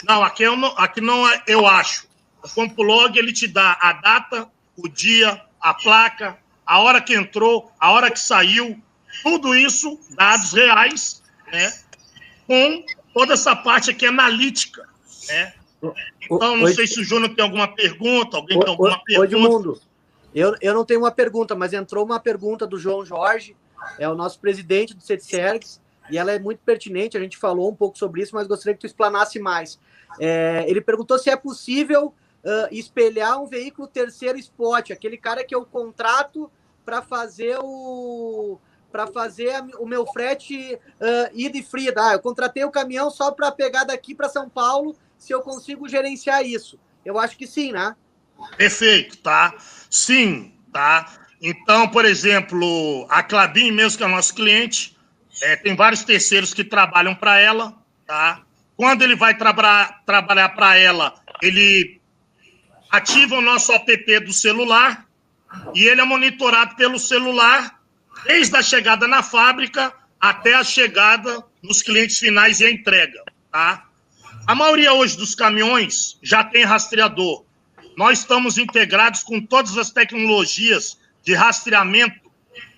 C: Não, aqui não é eu acho. O Compulog, ele te dá a data, o dia, a placa, a hora que entrou, a hora que saiu, tudo isso, dados reais, né? Com toda essa parte aqui analítica, né? Então, não sei se o Júnior tem alguma pergunta, alguém tem alguma pergunta.
B: Edmundo, eu não tenho uma pergunta, mas entrou uma pergunta do João Jorge, é o nosso presidente do CETSERGS, e ela é muito pertinente, a gente falou um pouco sobre isso, mas gostaria que tu explanasse mais. Ele perguntou se é possível espelhar um veículo terceiro spot, aquele cara que eu contrato para fazer o meu frete ida e frida. Eu contratei o caminhão só para pegar daqui para São Paulo, se eu consigo gerenciar isso. Eu acho que sim, né?
C: Perfeito, tá? Sim, tá? Então, por exemplo, a Klabin mesmo, que é o nosso cliente, tem vários terceiros que trabalham para ela, tá? Quando ele vai trabalhar para ela, ele ativa o nosso app do celular e ele é monitorado pelo celular desde a chegada na fábrica até a chegada nos clientes finais e a entrega, tá? A maioria hoje dos caminhões já tem rastreador. Nós estamos integrados com todas as tecnologias de rastreamento,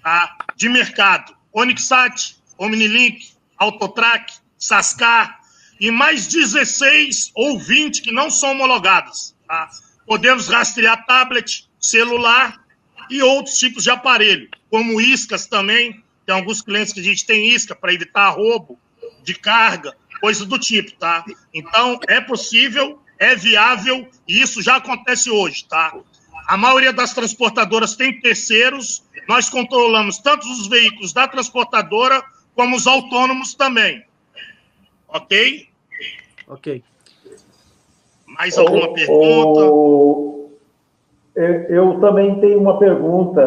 C: tá, de mercado. Onixat, Omnilink, Autotrack, Sascar e mais 16 ou 20 que não são homologadas, tá? Podemos rastrear tablet, celular e outros tipos de aparelho, como iscas também. Tem alguns clientes que a gente tem isca para evitar roubo de carga, coisa do tipo, tá? Então, é possível, é viável e isso já acontece hoje, tá? A maioria das transportadoras tem terceiros, nós controlamos tanto os veículos da transportadora como os autônomos também. Ok?
B: Ok.
C: Mais alguma pergunta?
A: Eu também tenho uma pergunta,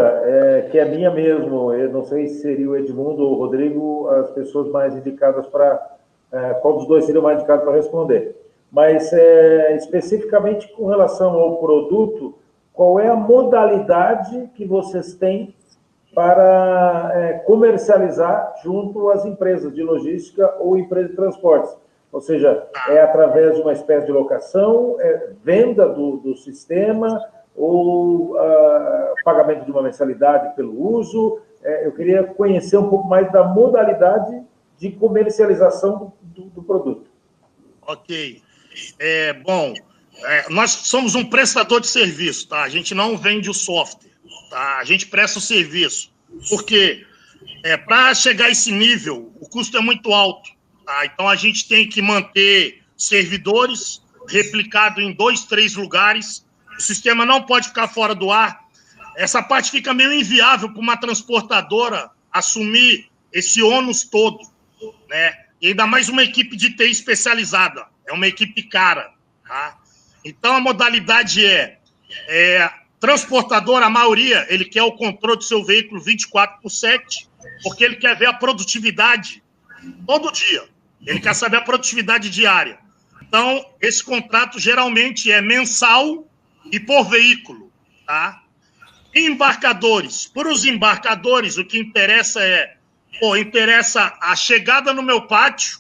A: que é minha mesmo. Eu não sei se seria o Edmundo ou o Rodrigo as pessoas mais indicadas para... qual dos dois seria mais indicado para responder. Mas, especificamente com relação ao produto, qual é a modalidade que vocês têm para comercializar junto às empresas de logística ou empresas de transportes? Ou seja, é através de uma espécie de locação, venda do sistema ou pagamento de uma mensalidade pelo uso? Eu queria conhecer um pouco mais da modalidade de comercialização do produto.
C: Ok. Bom, nós somos um prestador de serviço, tá? A gente não vende o software, tá? A gente presta o serviço. Por quê? Para chegar a esse nível, o custo é muito alto, tá? Então, a gente tem que manter servidores replicados em 2, 3 lugares. O sistema não pode ficar fora do ar. Essa parte fica meio inviável para uma transportadora assumir esse ônus todo, né? E ainda mais uma equipe de TI especializada. É uma equipe cara, tá? Então, a modalidade transportador, a maioria, ele quer o controle do seu veículo 24/7, porque ele quer ver a produtividade todo dia. Ele quer saber a produtividade diária. Então, esse contrato geralmente é mensal e por veículo, tá? Embarcadores. Para os embarcadores, o que interessa interessa a chegada no meu pátio,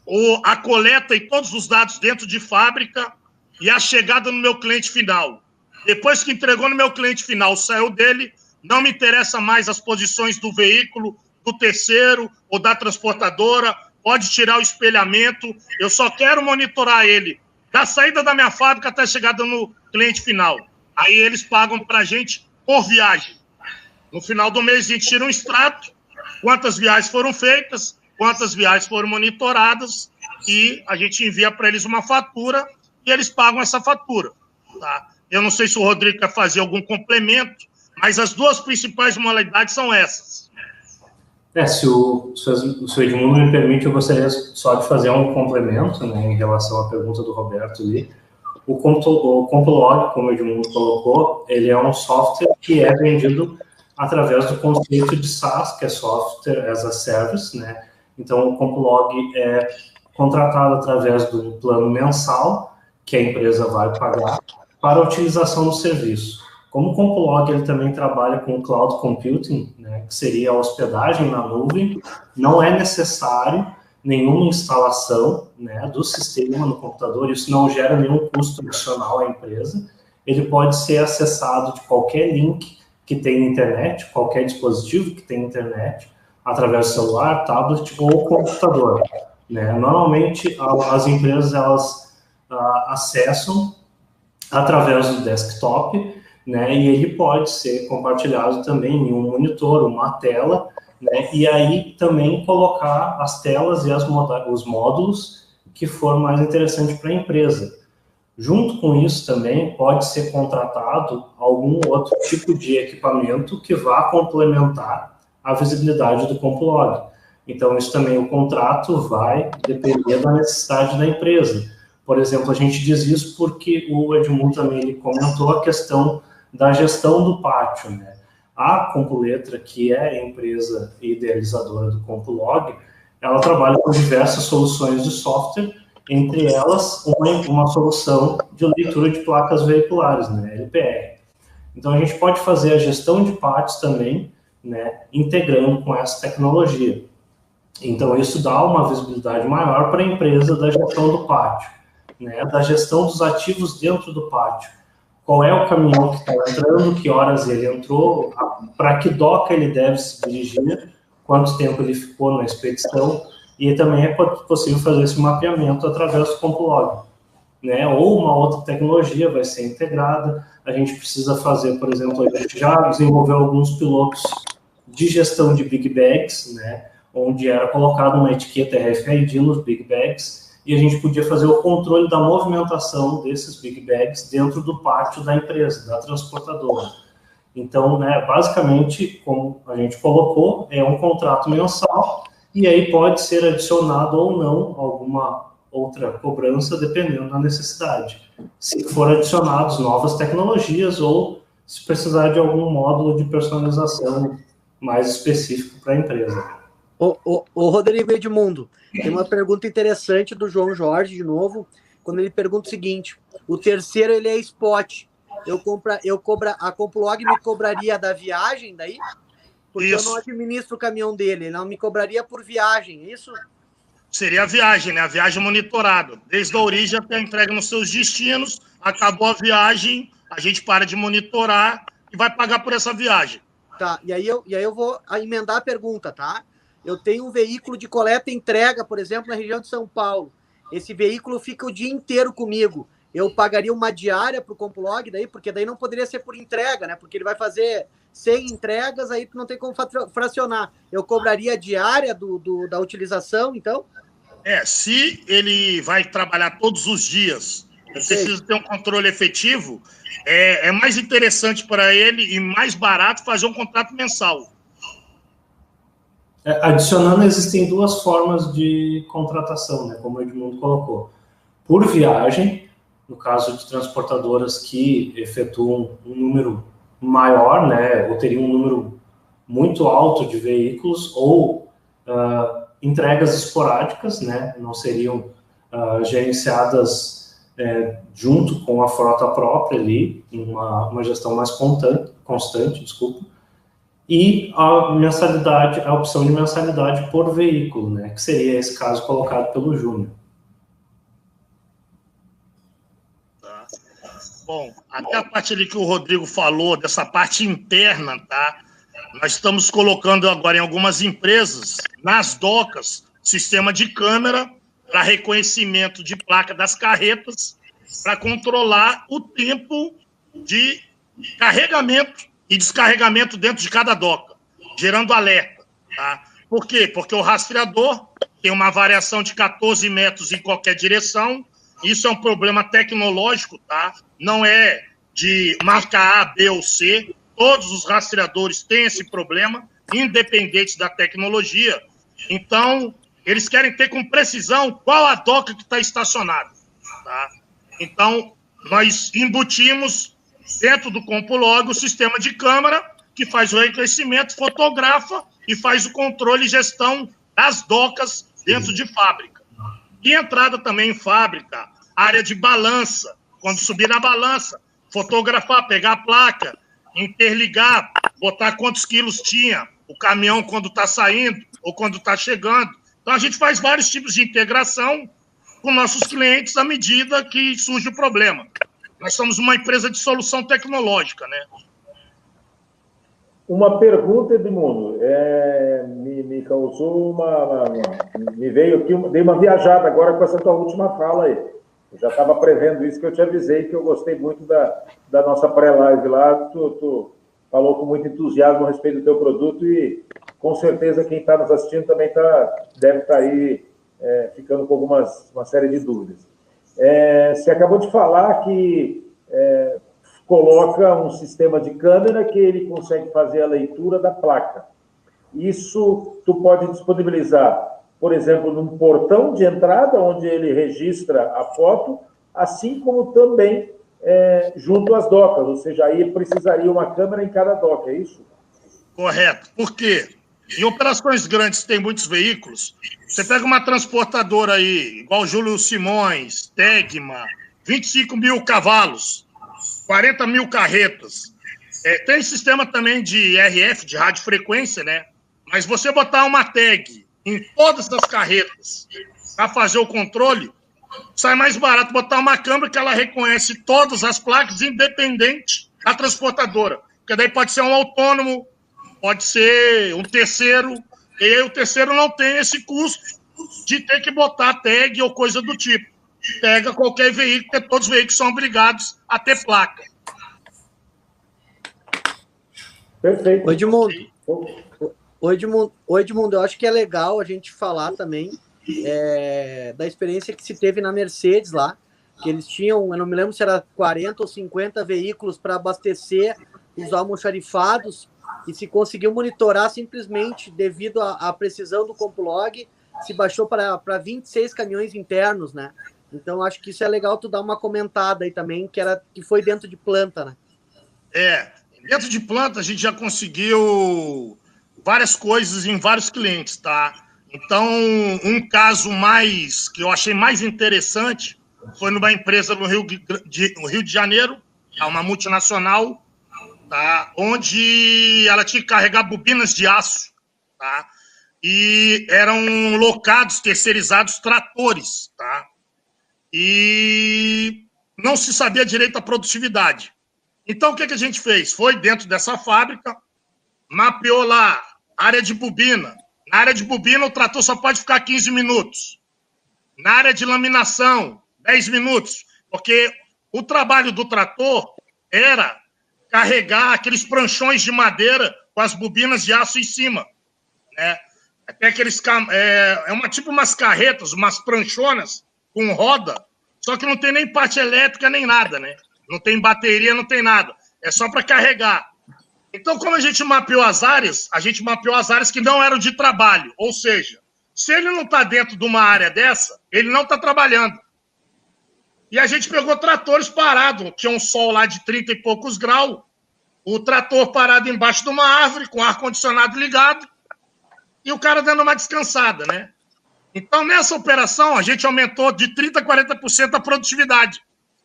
C: ou a coleta e todos os dados dentro de fábrica e a chegada no meu cliente final. Depois que entregou no meu cliente final, saiu dele, não me interessa mais as posições do veículo, do terceiro ou da transportadora, pode tirar o espelhamento, eu só quero monitorar ele da saída da minha fábrica até a chegada no cliente final. Aí eles pagam para a gente por viagem. No final do mês, a gente tira um extrato, quantas viagens foram feitas, quantas viagens foram monitoradas, e a gente envia para eles uma fatura e eles pagam essa fatura, tá? Eu não sei se o Rodrigo quer fazer algum complemento, mas as duas principais modalidades são essas.
D: Se o Edmundo me permite, eu gostaria só de fazer um complemento, né, em relação à pergunta do Roberto ali. O Complog, como o Edmundo colocou, ele é um software que é vendido através do conceito de SaaS, que é Software as a Service, né? Então, o Complog é contratado através do plano mensal, que a empresa vai pagar, para a utilização do serviço. Como o Complog, ele também trabalha com Cloud Computing, né, que seria a hospedagem na nuvem, não é necessário nenhuma instalação, né, do sistema no computador, isso não gera nenhum custo adicional à empresa, ele pode ser acessado de qualquer link que tem internet, qualquer dispositivo que tem internet, através do celular, tablet ou computador, né? Normalmente, as empresas, elas acessam através do desktop, né? E ele pode ser compartilhado também em um monitor, uma tela, né? E aí também colocar as telas e os módulos que for mais interessante para a empresa. Junto com isso também pode ser contratado algum outro tipo de equipamento que vá complementar a visibilidade do Complog. Então, isso também, o contrato vai depender da necessidade da empresa. Por exemplo, a gente diz isso porque o Edmundo também ele comentou a questão da gestão do pátio, né? A Compuletra, que é a empresa idealizadora do Complog, ela trabalha com diversas soluções de software, entre elas uma solução de leitura de placas veiculares, né, LPR. Então, a gente pode fazer a gestão de pátios também, né, integrando com essa tecnologia. Então, isso dá uma visibilidade maior para a empresa da gestão do pátio, né, da gestão dos ativos dentro do pátio. Qual é o caminhão que está entrando, que horas ele entrou, para que doca ele deve se dirigir, quanto tempo ele ficou na expedição, e também é possível fazer esse mapeamento através do CompuLog, né? Ou uma outra tecnologia vai ser integrada. A gente precisa fazer, por exemplo, a gente já desenvolveu alguns pilotos de gestão de big bags, né? Onde era colocado uma etiqueta RFID nos big bags, e a gente podia fazer o controle da movimentação desses big bags dentro do pátio da empresa, da transportadora. Então, né, basicamente, como a gente colocou, é um contrato mensal, e aí pode ser adicionado ou não alguma outra cobrança, dependendo da necessidade. Se for adicionados novas tecnologias ou se precisar de algum módulo de personalização mais específico para a empresa.
B: O Rodrigo Edmundo, tem uma pergunta interessante do João Jorge, de novo, quando ele pergunta o seguinte: o terceiro, ele é spot. A CompuLog me cobraria da viagem daí? Porque isso. Eu não administro o caminhão dele, ele não me cobraria por viagem, isso?
C: Seria a viagem, né? A viagem monitorada. Desde a origem até a entrega nos seus destinos, acabou a viagem, a gente para de monitorar e vai pagar por essa viagem.
B: Tá, e aí eu vou emendar a pergunta, tá? Eu tenho um veículo de coleta e entrega, por exemplo, na região de São Paulo. Esse veículo fica o dia inteiro comigo. Eu pagaria uma diária para o CompuLog daí, porque daí não poderia ser por entrega, né? Porque ele vai fazer 100 entregas, aí não tem como fracionar. Eu cobraria a diária da utilização, então?
C: Se ele vai trabalhar todos os dias, precisa ter um controle efetivo, é mais interessante para ele e mais barato fazer um contrato mensal.
D: Adicionando, existem duas formas de contratação, né? Como o Edmundo colocou. Por viagem, no caso de transportadoras que efetuam um número maior, né, ou teriam um número muito alto de veículos, ou entregas esporádicas, né, não seriam gerenciadas junto com a frota própria ali, uma gestão mais constante, e a opção de mensalidade por veículo, né, que seria esse caso colocado pelo Júnior.
C: Bom, até a parte ali que o Rodrigo falou, dessa parte interna, tá? Nós estamos colocando agora em algumas empresas, nas docas, sistema de câmera para reconhecimento de placa das carretas, para controlar o tempo de carregamento e descarregamento dentro de cada doca, gerando alerta, tá? Por quê? Porque o rastreador tem uma variação de 14 metros em qualquer direção. Isso é um problema tecnológico, tá? Não é de marca A, B ou C. Todos os rastreadores têm esse problema, independente da tecnologia. Então, eles querem ter com precisão qual a doca que está estacionada, tá? Então, nós embutimos dentro do CompuLog o sistema de câmera que faz o reconhecimento, fotografa e faz o controle e gestão das docas dentro de fábrica. E entrada também em fábrica, área de balança, quando subir na balança, fotografar, pegar a placa, interligar, botar quantos quilos tinha o caminhão quando está saindo ou quando está chegando. Então, a gente faz vários tipos de integração com nossos clientes à medida que surge o problema. Nós somos uma empresa de solução tecnológica, né?
A: Uma pergunta, Edmundo, me causou me veio aqui, dei uma viajada agora com essa tua última fala aí. Eu já estava prevendo isso, que eu te avisei, que eu gostei muito da nossa pré-live lá. Tu falou com muito entusiasmo a respeito do teu produto e, com certeza, quem está nos assistindo também deve estar aí ficando com uma série de dúvidas. Você acabou de falar que coloca um sistema de câmera que ele consegue fazer a leitura da placa. Isso tu pode disponibilizar, por exemplo, num portão de entrada, onde ele registra a foto, assim como também junto às docas, ou seja, aí precisaria uma câmera em cada doca, é isso?
C: Correto. Por quê? em operações grandes, tem muitos veículos, você pega uma transportadora aí, igual Júlio Simões, Tegma, 25 mil cavalos, 40 mil carretas. Tem sistema também de RF, de radiofrequência, né? Mas você botar uma tag em todas as carretas para fazer o controle, sai mais barato botar uma câmera que ela reconhece todas as placas, independente da transportadora. Porque daí pode ser um autônomo, pode ser um terceiro, e aí o terceiro não tem esse custo de ter que botar tag ou coisa do tipo. Pega qualquer veículo, porque todos os veículos são obrigados a ter placa.
A: Perfeito.
B: Edmundo, eu acho que é legal a gente falar também da experiência que se teve na Mercedes lá, que eles tinham, eu não me lembro se era 40 ou 50 veículos para abastecer os almoxarifados, e se conseguiu monitorar simplesmente devido à precisão do Compulog, se baixou para 26 caminhões internos, né? Então, acho que isso é legal tu dar uma comentada aí também, que foi dentro de planta, né?
C: Dentro de planta a gente já conseguiu várias coisas em vários clientes, tá? Então, um caso que eu achei mais interessante foi numa empresa no Rio de Janeiro, uma multinacional, tá? Onde ela tinha que carregar bobinas de aço, tá? E eram locados, terceirizados, tratores, tá? E não se sabia direito a produtividade. Então, o que a gente fez? Foi dentro dessa fábrica, mapeou lá área de bobina. Na área de bobina, o trator só pode ficar 15 minutos. Na área de laminação, 10 minutos. Porque o trabalho do trator era carregar aqueles pranchões de madeira com as bobinas de aço em cima, né? Até aqueles... tipo umas carretas, umas pranchonas com roda, só que não tem nem parte elétrica nem nada, né? Não tem bateria, não tem nada. É só para carregar. Então, como a gente mapeou as áreas que não eram de trabalho. Ou seja, se ele não está dentro de uma área dessa, ele não está trabalhando. E a gente pegou tratores parados. Tinha um sol lá de 30 e poucos graus. O trator parado embaixo de uma árvore, com o ar-condicionado ligado. E o cara dando uma descansada, né? Então, nessa operação, a gente aumentou de 30% a 40% a produtividade.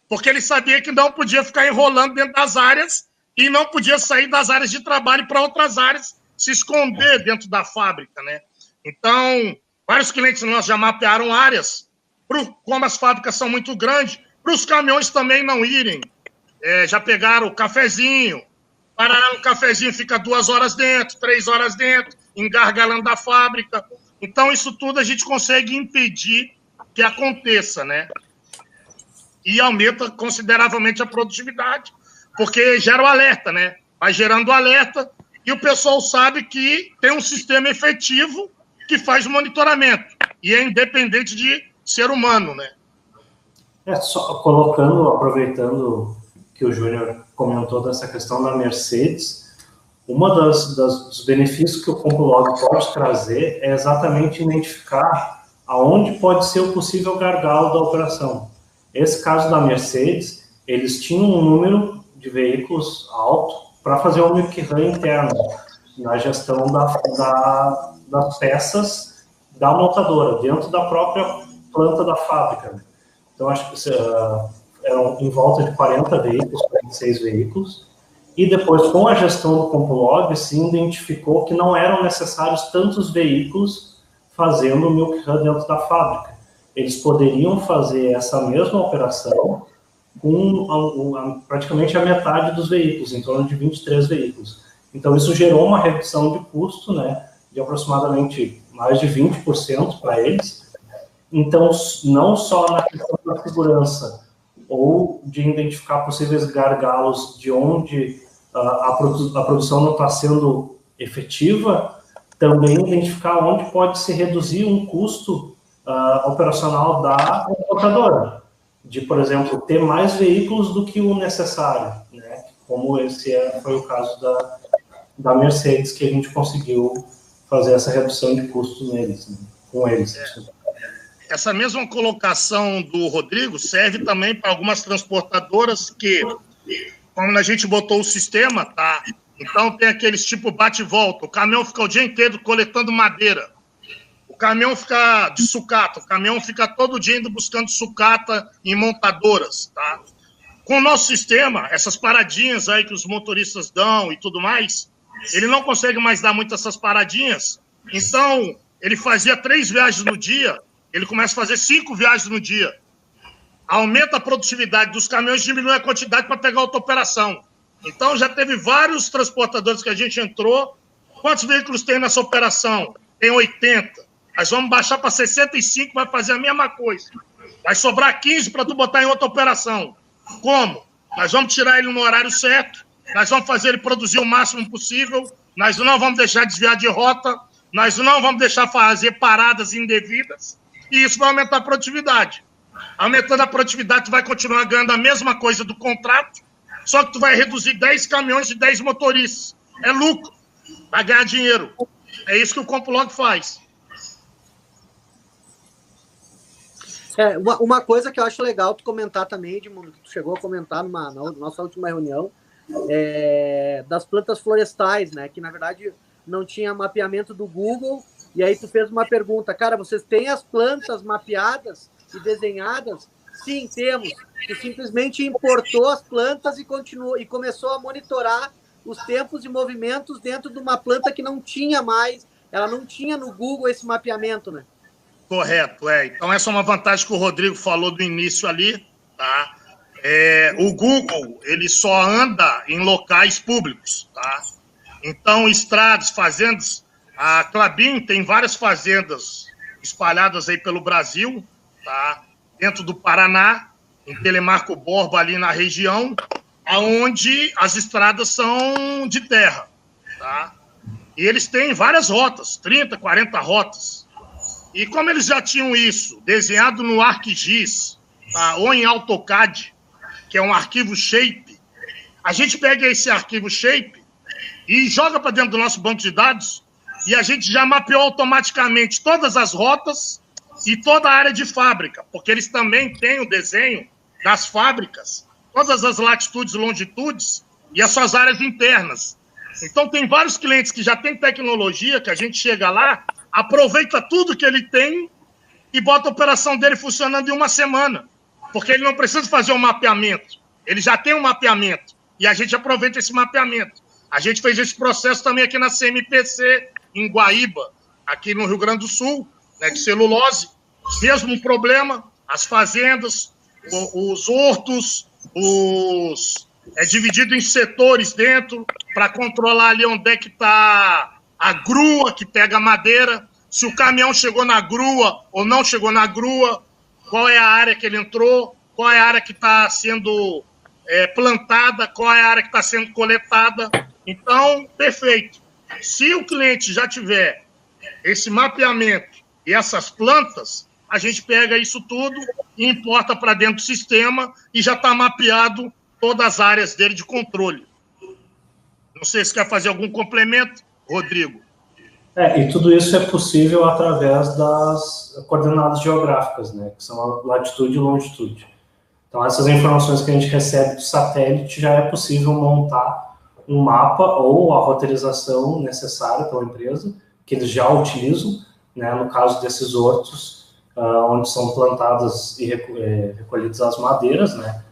C: Porque ele sabia que não podia ficar enrolando dentro das áreas e não podia sair das áreas de trabalho para outras áreas, se esconder dentro da fábrica, né? Então, vários clientes nossos já mapearam áreas, como as fábricas são muito grandes, para os caminhões também não irem. Já pegaram o cafezinho, pararam no cafezinho, fica 2 horas dentro, 3 horas dentro, engargalando a fábrica. Então, isso tudo a gente consegue impedir que aconteça, né? E aumenta consideravelmente a produtividade, porque gera o alerta, né? Vai gerando o alerta e o pessoal sabe que tem um sistema efetivo que faz o monitoramento e é independente de ser humano, né?
D: Só aproveitando que o Júnior comentou dessa questão da Mercedes, dos benefícios que o Compulog pode trazer é exatamente identificar aonde pode ser o possível gargalo da operação. Esse caso da Mercedes, eles tinham um número de veículos alto para fazer um milk-run interno na gestão das peças da montadora, dentro da própria planta da fábrica. Então, acho que eram em volta de 40 veículos, 46 veículos, e depois, com a gestão do Compulog, se identificou que não eram necessários tantos veículos fazendo o milk-run dentro da fábrica. Eles poderiam fazer essa mesma operação com praticamente a metade dos veículos, em torno de 23 veículos. Então, isso gerou uma redução de custo, né, de aproximadamente mais de 20% para eles. Então, não só na questão da segurança ou de identificar possíveis gargalos de onde a produção não está sendo efetiva, também identificar onde pode se reduzir um custo operacional da transportadora, de, por exemplo, ter mais veículos do que o necessário, né? Como esse foi o caso da Mercedes, que a gente conseguiu fazer essa redução de custos neles, né? Com eles.
C: Essa mesma colocação do Rodrigo serve também para algumas transportadoras que, quando a gente botou o sistema, tá? Então tem aqueles tipo bate e volta. O caminhão fica o dia inteiro coletando madeira. O caminhão fica de sucata. O caminhão fica todo dia indo buscando sucata em montadoras, tá? Com o nosso sistema, essas paradinhas aí que os motoristas dão e tudo mais, ele não consegue mais dar muito essas paradinhas. Então, ele fazia 3 viagens no dia, ele começa a fazer 5 viagens no dia. Aumenta a produtividade dos caminhões, diminui a quantidade para pegar outra operação. Então, já teve vários transportadores que a gente entrou. Quantos veículos tem nessa operação? Tem 80. Nós vamos baixar para 65, vai fazer a mesma coisa. Vai sobrar 15 para tu botar em outra operação. Como? Nós vamos tirar ele no horário certo, nós vamos fazer ele produzir o máximo possível, nós não vamos deixar desviar de rota, nós não vamos deixar fazer paradas indevidas, e isso vai aumentar a produtividade. Aumentando a produtividade, tu vai continuar ganhando a mesma coisa do contrato, só que tu vai reduzir 10 caminhões de 10 motoristas. É lucro, vai ganhar dinheiro. É isso que o Compulog faz.
B: Uma coisa que eu acho legal tu comentar também, Edmundo, que tu chegou a comentar na nossa última reunião, das plantas florestais, né? Que, na verdade, não tinha mapeamento do Google, e aí tu fez uma pergunta, cara, vocês têm as plantas mapeadas e desenhadas? Sim, temos. Tu simplesmente importou as plantas e começou a monitorar os tempos e movimentos dentro de uma planta que não tinha mais, ela não tinha no Google esse mapeamento, né?
C: Correto, Então, essa é uma vantagem que o Rodrigo falou do início ali, tá? O Google, ele só anda em locais públicos, tá? Então, estradas, fazendas... A Klabin tem várias fazendas espalhadas aí pelo Brasil, tá? Dentro do Paraná, em Telemarco Borba, ali na região, onde as estradas são de terra, tá? E eles têm várias rotas, 30, 40 rotas. E como eles já tinham isso desenhado no ArcGIS, tá? Ou em AutoCAD, que é um arquivo shape, a gente pega esse arquivo shape e joga para dentro do nosso banco de dados e a gente já mapeou automaticamente todas as rotas e toda a área de fábrica, porque eles também têm o desenho das fábricas, todas as latitudes e longitudes e as suas áreas internas. Então, tem vários clientes que já têm tecnologia, que a gente chega lá, aproveita tudo que ele tem e bota a operação dele funcionando em uma semana, porque ele não precisa fazer um mapeamento, ele já tem um mapeamento, e a gente aproveita esse mapeamento. A gente fez esse processo também aqui na CMPC, em Guaíba, aqui no Rio Grande do Sul, né, de celulose, mesmo problema, as fazendas, os hortos, é dividido em setores dentro, para controlar ali onde é que está a grua que pega a madeira, se o caminhão chegou na grua ou não chegou na grua, qual é a área que ele entrou, qual é a área que está sendo plantada, qual é a área que está sendo coletada. Então, perfeito. Se o cliente já tiver esse mapeamento e essas plantas, a gente pega isso tudo e importa para dentro do sistema e já está mapeado todas as áreas dele de controle. Não sei se quer fazer algum complemento, Rodrigo.
D: E tudo isso é possível através das coordenadas geográficas, né, que são a latitude e longitude. Então, essas informações que a gente recebe do satélite, já é possível montar um mapa ou a roteirização necessária pela empresa, que eles já utilizam, né, no caso desses hortos, onde são plantadas e recolhidas as madeiras, né,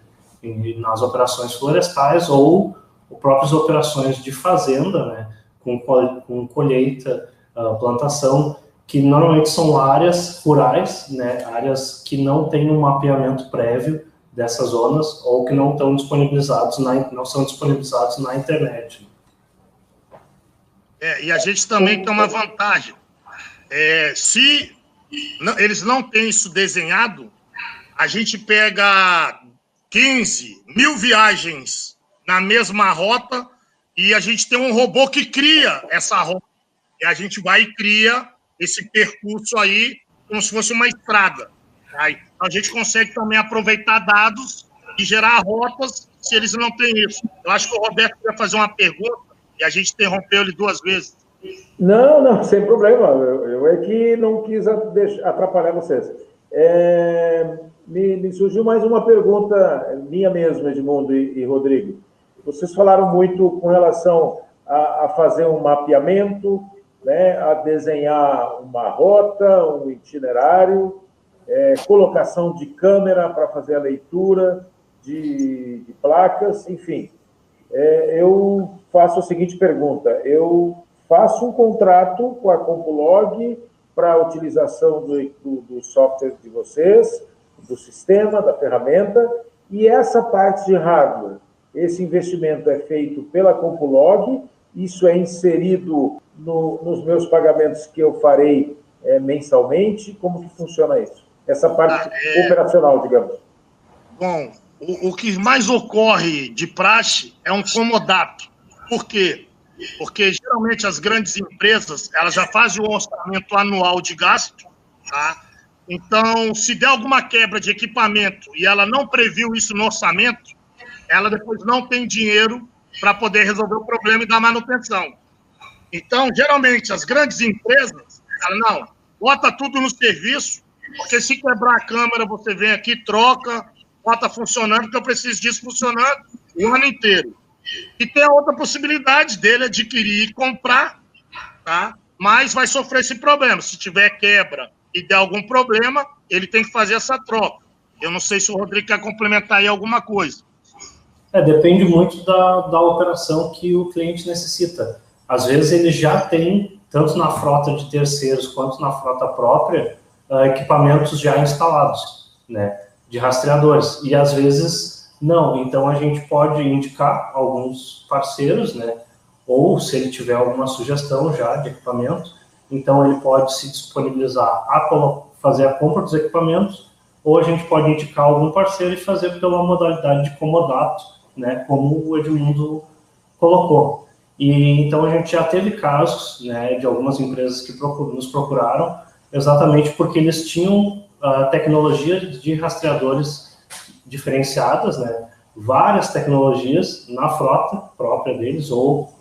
D: nas operações florestais ou próprias operações de fazenda, né, com colheita, plantação, que normalmente são áreas rurais, né, áreas que não têm um mapeamento prévio dessas zonas ou que não estão disponibilizados não são disponibilizados na internet.
C: E a gente também tem uma vantagem. Se eles não têm isso desenhado, a gente pega 15 mil viagens na mesma rota e a gente tem um robô que cria essa rota. E a gente vai e cria esse percurso aí como se fosse uma estrada. Aí a gente consegue também aproveitar dados e gerar rotas se eles não têm isso. Eu acho que o Roberto ia fazer uma pergunta e a gente interrompeu ele 2 vezes.
A: Não, sem problema. Eu é que não quis atrapalhar vocês. Me surgiu mais uma pergunta minha mesmo, Edmundo e Rodrigo. Vocês falaram muito com relação a fazer um mapeamento, né, a desenhar uma rota, um itinerário, colocação de câmera para fazer a leitura de placas, enfim. Eu faço a seguinte pergunta: eu faço um contrato com a Compulog para a utilização do software de vocês, do sistema, da ferramenta, e essa parte de hardware, esse investimento é feito pela Compulog, isso é inserido nos meus pagamentos que eu farei mensalmente? Como que funciona isso? Essa parte operacional, digamos.
C: Bom, o que mais ocorre de praxe é um comodato. Por quê? Porque geralmente as grandes empresas, elas já fazem o orçamento anual de gasto, tá? Então, se der alguma quebra de equipamento e ela não previu isso no orçamento, ela depois não tem dinheiro para poder resolver o problema e dar manutenção. Então, geralmente, as grandes empresas, elas não, bota tudo no serviço, porque se quebrar a câmera, você vem aqui, troca, bota funcionando, porque eu preciso disso funcionando o ano inteiro. E tem a outra possibilidade dele adquirir e comprar, tá? Mas vai sofrer esse problema. Se tiver quebra e der algum problema, ele tem que fazer essa troca. Eu não sei se o Rodrigo quer complementar aí alguma coisa.
D: Depende muito da operação que o cliente necessita. Às vezes ele já tem, tanto na frota de terceiros quanto na frota própria, equipamentos já instalados, né, de rastreadores. E às vezes não. Então a gente pode indicar alguns parceiros, né, ou se ele tiver alguma sugestão já de equipamento, então ele pode se disponibilizar a fazer a compra dos equipamentos, ou a gente pode indicar algum parceiro e fazer pela modalidade de comodato, né, como o Edmundo colocou. E então a gente já teve casos, né, de algumas empresas que nos procuraram exatamente porque eles tinham tecnologia de rastreadores diferenciadas, né, várias tecnologias na frota própria deles ou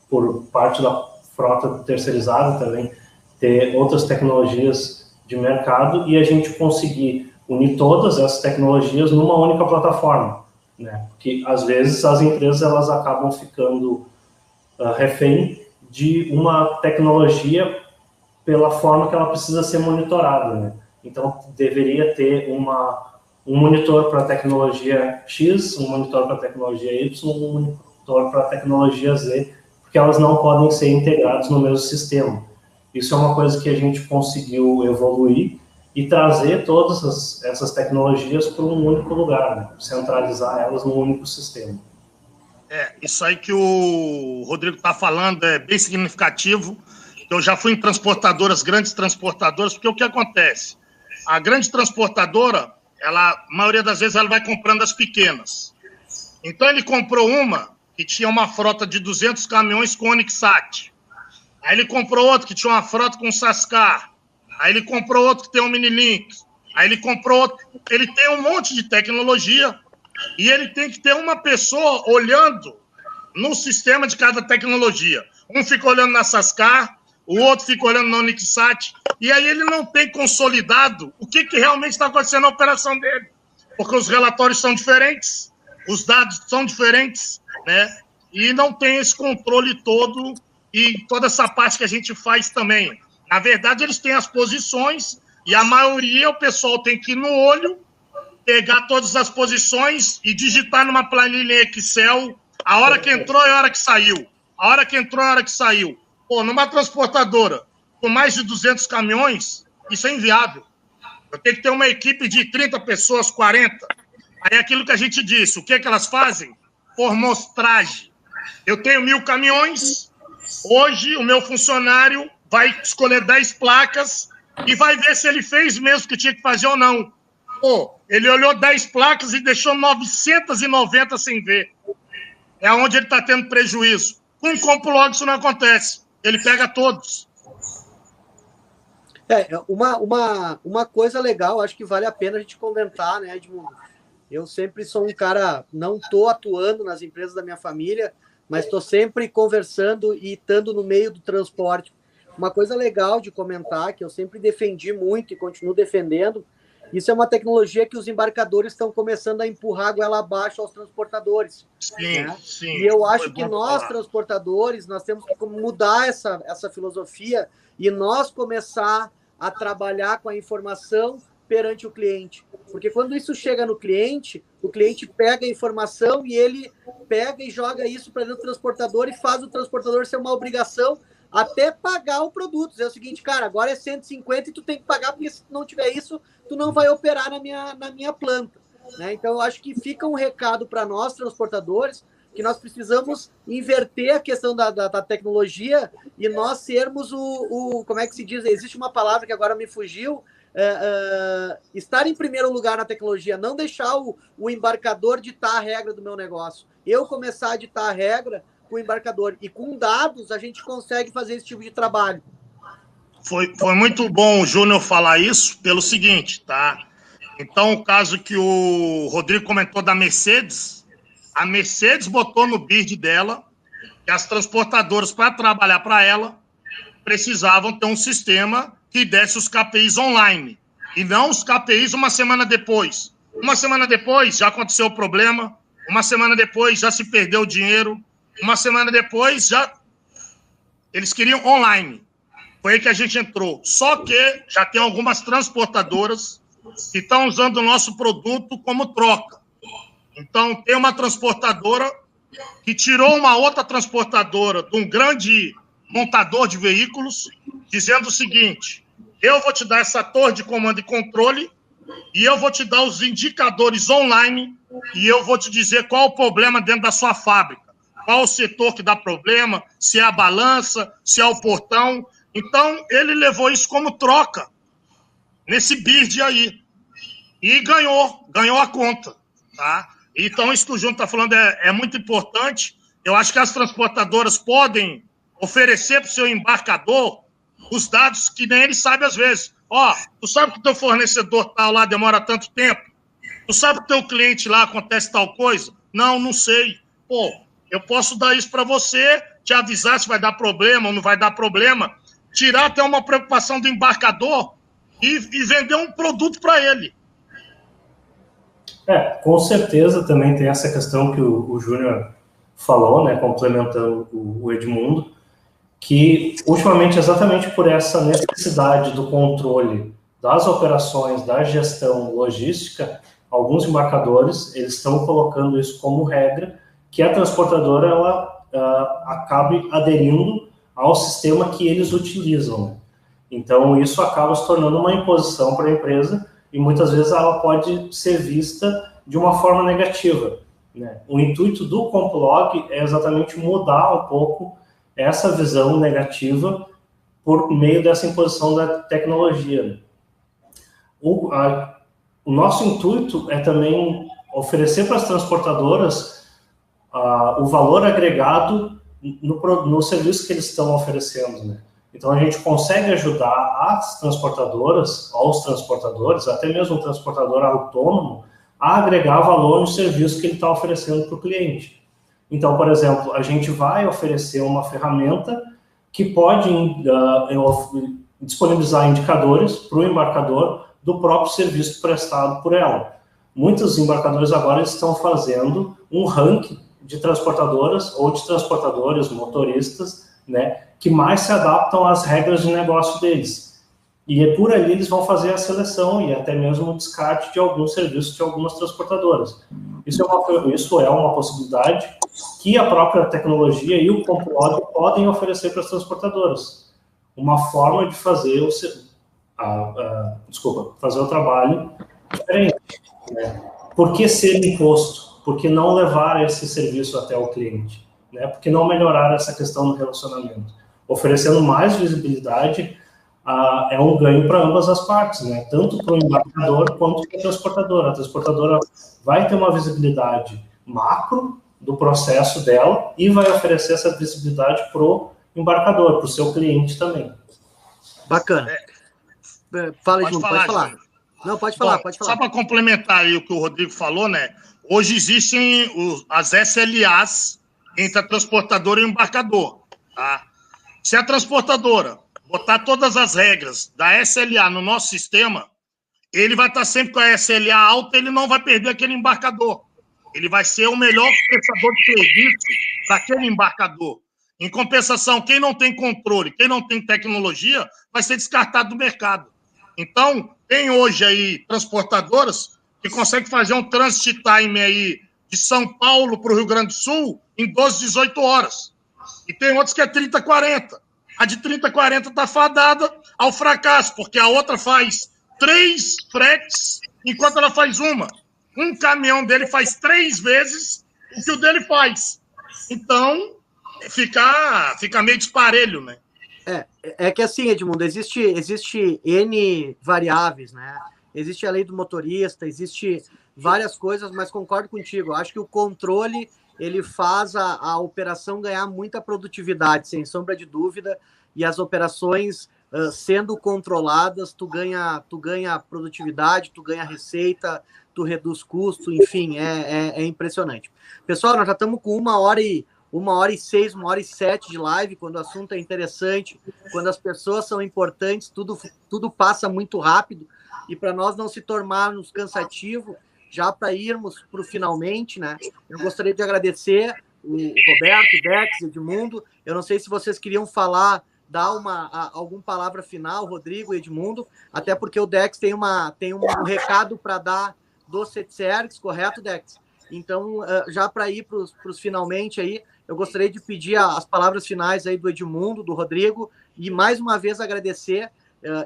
D: por parte da frota terceirizada também, ter outras tecnologias de mercado e a gente conseguir unir todas essas tecnologias numa única plataforma, né? Porque às vezes as empresas elas acabam ficando refém de uma tecnologia pela forma que ela precisa ser monitorada, né? Então deveria ter um monitor para a tecnologia X, um monitor para a tecnologia Y, um monitor para a tecnologia Z, porque elas não podem ser integradas no mesmo sistema. Isso é uma coisa que a gente conseguiu evoluir e trazer todas essas tecnologias para um único lugar, né? Centralizar elas num único sistema.
C: Isso aí que o Rodrigo está falando é bem significativo. Eu já fui em transportadoras, grandes transportadoras, porque o que acontece? A grande transportadora, a maioria das vezes, ela vai comprando as pequenas. Então, ele comprou uma que tinha uma frota de 200 caminhões com Onixat. Aí ele comprou outro que tinha uma frota com Sascar. Aí ele comprou outro que tem um Minilink. Aí ele comprou outro. Ele tem um monte de tecnologia e ele tem que ter uma pessoa olhando no sistema de cada tecnologia. Um fica olhando na Sascar, o outro fica olhando no Onixat, e aí ele não tem consolidado o que realmente está acontecendo na operação dele. Porque os relatórios são diferentes, os dados são diferentes, né? E não tem esse controle todo e toda essa parte que a gente faz também. Na verdade, eles têm as posições e a maioria o pessoal tem que ir no olho, pegar todas as posições e digitar numa planilha Excel a hora que entrou e a hora que saiu. A hora que entrou e a hora que saiu. Pô, numa transportadora com mais de 200 caminhões, isso é inviável. Eu tenho que ter uma equipe de 30 pessoas, 40. Aí é aquilo que a gente disse, o que elas fazem? Por mostragem. Eu tenho 1000 caminhões, hoje o meu funcionário vai escolher 10 placas e vai ver se ele fez mesmo o que tinha que fazer ou não. Pô, ele olhou 10 placas e deixou 990 sem ver. É onde ele está tendo prejuízo. Com o Compulog isso não acontece. Ele pega todos.
B: Uma coisa legal, acho que vale a pena a gente comentar, né, Edmundo? Eu sempre sou um cara, não estou atuando nas empresas da minha família, mas estou sempre conversando e estando no meio do transporte. Uma coisa legal de comentar, que eu sempre defendi muito e continuo defendendo, Isso é uma tecnologia que os embarcadores estão começando a empurrar a goela abaixo aos transportadores.
C: Sim,
B: né?
C: sim.
B: E eu acho que nós, transportadores, nós temos que mudar essa filosofia e nós começar a trabalhar com a informação perante o cliente. Porque quando isso chega no cliente, o cliente pega a informação e ele pega e joga isso para dentro do transportador e faz o transportador ser uma obrigação até pagar o produto. É o seguinte, cara, agora é 150 e tu tem que pagar, porque se não tiver isso, tu não vai operar na minha planta. Né? Então, eu acho que fica um recado para nós, transportadores, que nós precisamos inverter a questão da tecnologia e nós sermos como é que se diz? Existe uma palavra que agora me fugiu, estar em primeiro lugar na tecnologia, não deixar o embarcador ditar a regra do meu negócio. Eu começar a ditar a regra com o embarcador. E com dados, a gente consegue fazer esse tipo de trabalho.
C: Foi muito bom o Júnior falar isso pelo seguinte, tá? Então, o caso que o Rodrigo comentou da Mercedes, a Mercedes botou no bid dela que as transportadoras, para trabalhar para ela, precisavam ter um sistema que desse os KPIs online, e não os KPIs uma semana depois. Uma semana depois já aconteceu o problema, uma semana depois já se perdeu o dinheiro, uma semana depois já eles queriam online. Foi aí que a gente entrou. Só que já tem algumas transportadoras que estão usando o nosso produto como troca. Então, tem uma transportadora que tirou uma outra transportadora de um grande montador de veículos, dizendo o seguinte: eu vou te dar essa torre de comando e controle e eu vou te dar os indicadores online e eu vou te dizer qual o problema dentro da sua fábrica, qual o setor que dá problema, se é a balança, se é o portão. Então, ele levou isso como troca nesse bid aí e ganhou a conta, tá? Então, isso que o Júnior está falando é muito importante. Eu acho que as transportadoras podem oferecer para o seu embarcador os dados que nem ele sabe às vezes. Tu sabe que o teu fornecedor tal lá demora tanto tempo? Tu sabe que o teu cliente lá acontece tal coisa? Não sei. Eu posso dar isso para você, te avisar se vai dar problema ou não vai dar problema, tirar até uma preocupação do embarcador e vender um produto para ele.
D: Com certeza também tem essa questão que o Júnior falou, né, complementando o Edmundo, que ultimamente, exatamente por essa necessidade do controle das operações, da gestão logística, alguns embarcadores eles estão colocando isso como regra, que a transportadora ela acabe aderindo ao sistema que eles utilizam. Né? Então, isso acaba se tornando uma imposição para a empresa e muitas vezes ela pode ser vista de uma forma negativa. Né? O intuito do Complog é exatamente mudar um pouco essa visão negativa por meio dessa imposição da tecnologia. Né? O nosso intuito é também oferecer para as transportadoras o valor agregado no serviço que eles estão oferecendo. Né? Então, a gente consegue ajudar as transportadoras, aos transportadores, até mesmo o transportador autônomo, a agregar valor no serviço que ele está oferecendo para o cliente. Então, por exemplo, a gente vai oferecer uma ferramenta que pode disponibilizar indicadores para o embarcador do próprio serviço prestado por ela. Muitos embarcadores agora estão fazendo um ranking de transportadoras ou de transportadores, motoristas, né, que mais se adaptam às regras de negócio deles. E por ali eles vão fazer a seleção e até mesmo o descarte de alguns serviços de algumas transportadoras. Isso é uma possibilidade que a própria tecnologia e o Complog podem oferecer para as transportadoras. Uma forma de fazer fazer o trabalho diferente. Né? Por que ser imposto? Por que não levar esse serviço até o cliente? Né? Por que não melhorar essa questão do relacionamento? Oferecendo mais visibilidade é um ganho para ambas as partes, né? Tanto para o embarcador quanto para a transportadora. A transportadora vai ter uma visibilidade macro do processo dela e vai oferecer essa visibilidade para o embarcador, para o seu cliente também.
B: Bacana. Fala, Edmundo, pode falar. Não, pode falar, pode falar.
C: Só para complementar aí o que o Rodrigo falou, né? Hoje existem as SLAs entre a transportadora e o embarcador. Tá? Se a transportadora botar todas as regras da SLA no nosso sistema, ele vai estar sempre com a SLA alta, ele não vai perder aquele embarcador. Ele vai ser o melhor prestador de serviço daquele embarcador. Em compensação, quem não tem controle, quem não tem tecnologia, vai ser descartado do mercado. Então, tem hoje aí transportadoras que conseguem fazer um transit time aí de São Paulo para o Rio Grande do Sul em 12, 18 horas. E tem outras que é 30, 40. A de 30, 40 está fadada ao fracasso, porque a outra faz 3 fretes, enquanto ela faz uma. Um caminhão dele faz 3 vezes o que o dele faz. Então, fica meio disparelho, né?
B: É que assim, Edmundo, existe N variáveis, né? Existe a lei do motorista, existe várias coisas, mas concordo contigo. Eu acho que o controle, ele faz a operação ganhar muita produtividade, sem sombra de dúvida, e as operações sendo controladas, tu ganha produtividade, tu ganha receita, tu reduz custo, enfim, é impressionante. Pessoal, nós já estamos com 1h06, 1h07 de live, quando o assunto é interessante, quando as pessoas são importantes, tudo passa muito rápido, e para nós não se tornarmos cansativo, já para irmos para o finalmente, né? Eu gostaria de agradecer o Roberto, o Dex, Edmundo. Eu não sei se vocês queriam dar alguma palavra final, Rodrigo e Edmundo, até porque o Dex tem um recado para dar do CETSERGS, correto, Dex? Então, já para ir para os finalmente aí, eu gostaria de pedir as palavras finais aí do Edmundo, do Rodrigo, e mais uma vez agradecer.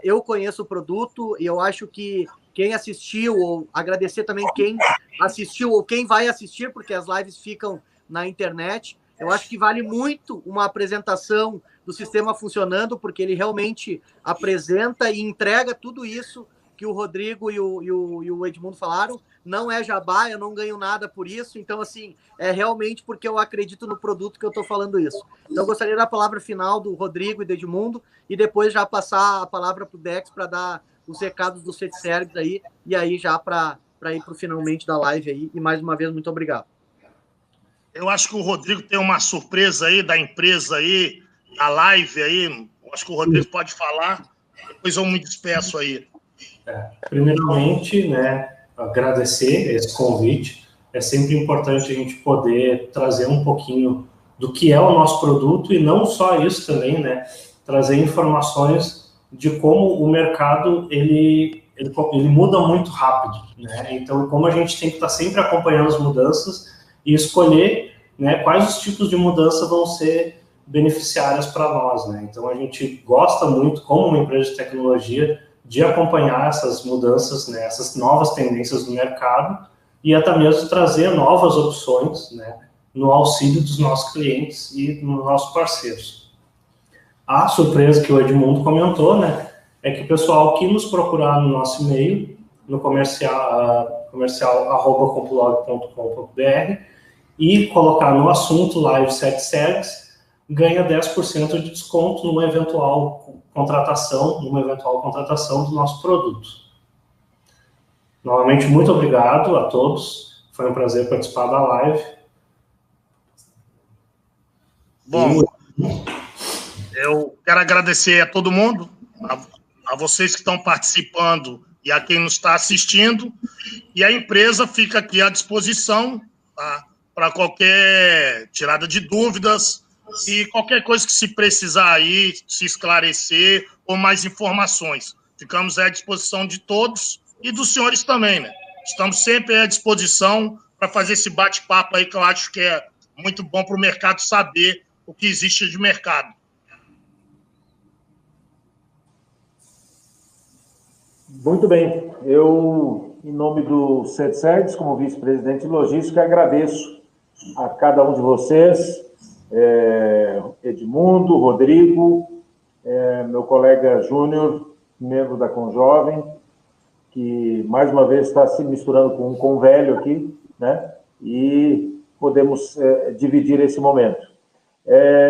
B: Eu conheço o produto e eu acho que quem assistiu, ou agradecer também quem assistiu ou quem vai assistir, porque as lives ficam na internet, eu acho que vale muito uma apresentação do sistema funcionando, porque ele realmente apresenta e entrega tudo isso que o Rodrigo e o Edmundo falaram. Não é jabá, eu não ganho nada por isso. Então, assim, é realmente porque eu acredito no produto que eu estou falando isso. Então, eu gostaria da palavra final do Rodrigo e do Edmundo e depois já passar a palavra para o Dex para dar os recados do CETSERGS aí, e aí já para ir para o finalmente da live aí. E mais uma vez, muito obrigado.
C: Eu acho que o Rodrigo tem uma surpresa aí da empresa aí, da live aí. Eu acho que o Rodrigo pode falar, depois eu me despeço aí.
D: Primeiramente, né, agradecer esse convite. É sempre importante a gente poder trazer um pouquinho do que é o nosso produto e não só isso também, né, trazer informações de como o mercado ele muda muito rápido, né? Então, como a gente tem que estar sempre acompanhando as mudanças e escolher, né, quais os tipos de mudança vão ser beneficiárias para nós, né? Então, a gente gosta muito, como uma empresa de tecnologia, de acompanhar essas mudanças, né, essas novas tendências do mercado e até mesmo trazer novas opções, né, no auxílio dos nossos clientes e dos nossos parceiros. A surpresa que o Edmundo comentou, né, é que o pessoal que nos procurar no nosso e-mail, no comercial@complog.com.br e colocar no assunto Live CETSERGS, ganha 10% de desconto numa eventual contratação do nosso produto. Novamente, muito obrigado a todos. Foi um prazer participar da live.
C: Bom, eu quero agradecer a todo mundo, a vocês que estão participando e a quem nos está assistindo. E a empresa fica aqui à disposição, tá, para qualquer tirada de dúvidas e qualquer coisa que se precisar aí, se esclarecer ou mais informações. Ficamos à disposição de todos e dos senhores também, né? Estamos sempre à disposição para fazer esse bate-papo aí, que eu acho que é muito bom para o mercado saber o que existe de mercado.
A: Muito bem. Eu, em nome do CETSERGS, como vice-presidente de logística, agradeço a cada um de vocês, Edmundo, Rodrigo, meu colega Júnior, membro da Conjovem, que mais uma vez está se misturando com o velho aqui, né? E podemos dividir esse momento.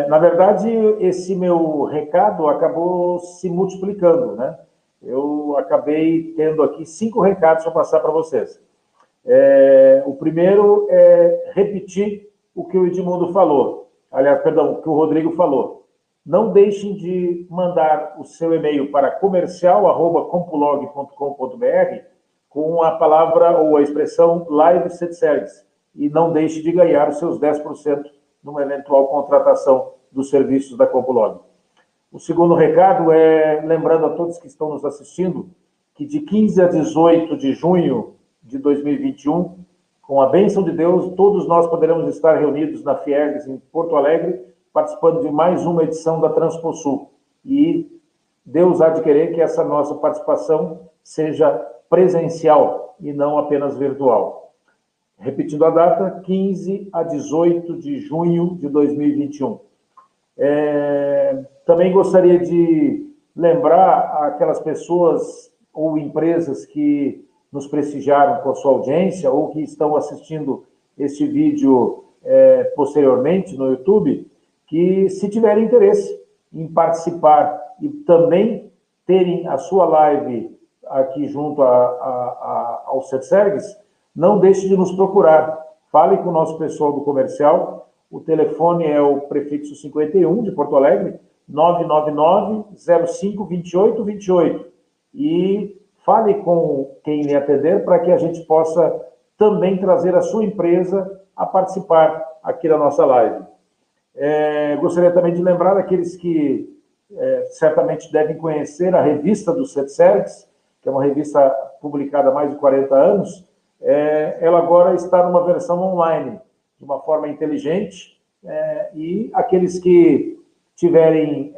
A: Na verdade, esse meu recado acabou se multiplicando, né? Eu acabei tendo aqui 5 recados para passar para vocês. O primeiro é repetir o que o Edmundo falou. Aliás, perdão, o que o Rodrigo falou. não deixem de mandar o seu e-mail para comercial@compulog.com.br com a palavra ou a expressão Live Setservice, e não deixe de ganhar os seus 10% numa eventual contratação dos serviços da Compulog. O segundo recado é, lembrando a todos que estão nos assistindo, que de 15 a 18 de junho de 2021, com a bênção de Deus, todos nós poderemos estar reunidos na Fiergs, em Porto Alegre, participando de mais uma edição da Transposul. E Deus há de querer que essa nossa participação seja presencial e não apenas virtual. Repetindo a data, 15 a 18 de junho de 2021. Também gostaria de lembrar aquelas pessoas ou empresas que nos prestigiaram com a sua audiência ou que estão assistindo este vídeo posteriormente no YouTube, que se tiverem interesse em participar e também terem a sua live aqui junto ao Setservice, não deixe de nos procurar. Fale com o nosso pessoal do comercial. O telefone é o prefixo 51 de Porto Alegre, 999-05-2828. E fale com quem lhe atender para que a gente possa também trazer a sua empresa a participar aqui da nossa live. Gostaria também de lembrar aqueles que certamente devem conhecer a revista do Setservice, que é uma revista publicada há mais de 40 anos. Ela agora está numa versão online, de uma forma inteligente, e aqueles que tiverem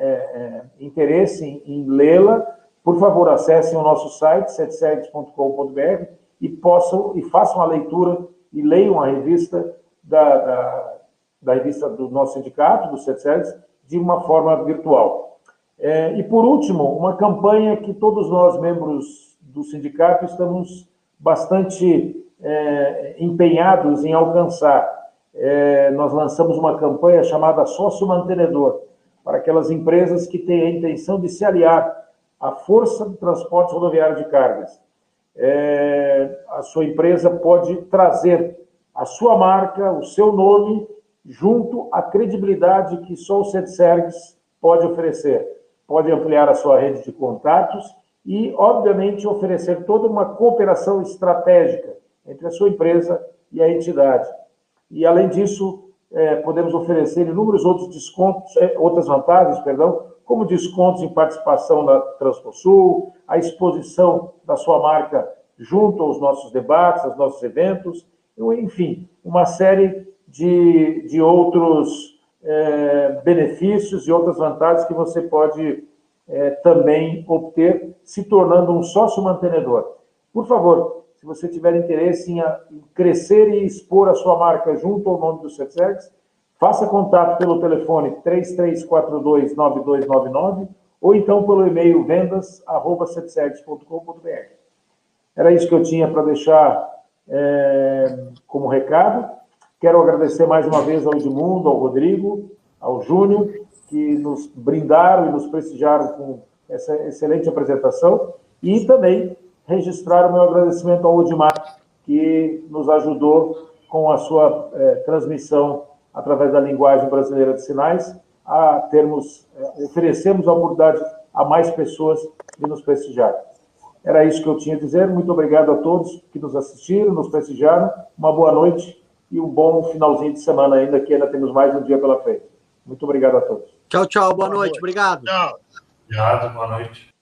A: interesse em lê-la, por favor, acessem o nosso site, setservice.com.br, e façam a leitura e leiam a revista da revista do nosso sindicato, do Setservice, de uma forma virtual. E, por último, uma campanha que todos nós, membros do sindicato, estamos bastante empenhados em alcançar. Nós lançamos uma campanha chamada Sócio Mantenedor, para aquelas empresas que têm a intenção de se aliar à Força do Transporte Rodoviário de Cargas. A sua empresa pode trazer a sua marca, o seu nome, junto à credibilidade que só o Setservice pode oferecer. Pode ampliar a sua rede de contatos e, obviamente, oferecer toda uma cooperação estratégica entre a sua empresa e a entidade. E, além disso, podemos oferecer inúmeros outros descontos, outras vantagens, como descontos em participação na Transposul, a exposição da sua marca junto aos nossos debates, aos nossos eventos, enfim, uma série de outros benefícios e outras vantagens que você pode também obter se tornando um sócio mantenedor. Por favor, se você tiver interesse em crescer e expor a sua marca junto ao nome do Setservice, faça contato pelo telefone 3342-9299 ou então pelo e-mail vendas@setservice.com.br. Era isso que eu tinha para deixar como recado. Quero agradecer mais uma vez ao Edmundo, ao Rodrigo, ao Júnior, que nos brindaram e nos prestigiaram com essa excelente apresentação, e também registrar o meu agradecimento ao Odimar, que nos ajudou com a sua transmissão através da linguagem brasileira de sinais, oferecemos a oportunidade a mais pessoas de nos prestigiar. Era isso que eu tinha a dizer. Muito obrigado a todos que nos assistiram, nos prestigiaram. Uma boa noite e um bom finalzinho de semana ainda, que ainda temos mais um dia pela frente. Muito obrigado a todos.
B: Tchau, tchau. Boa noite. Obrigado.
C: Tchau.
D: Obrigado, boa noite.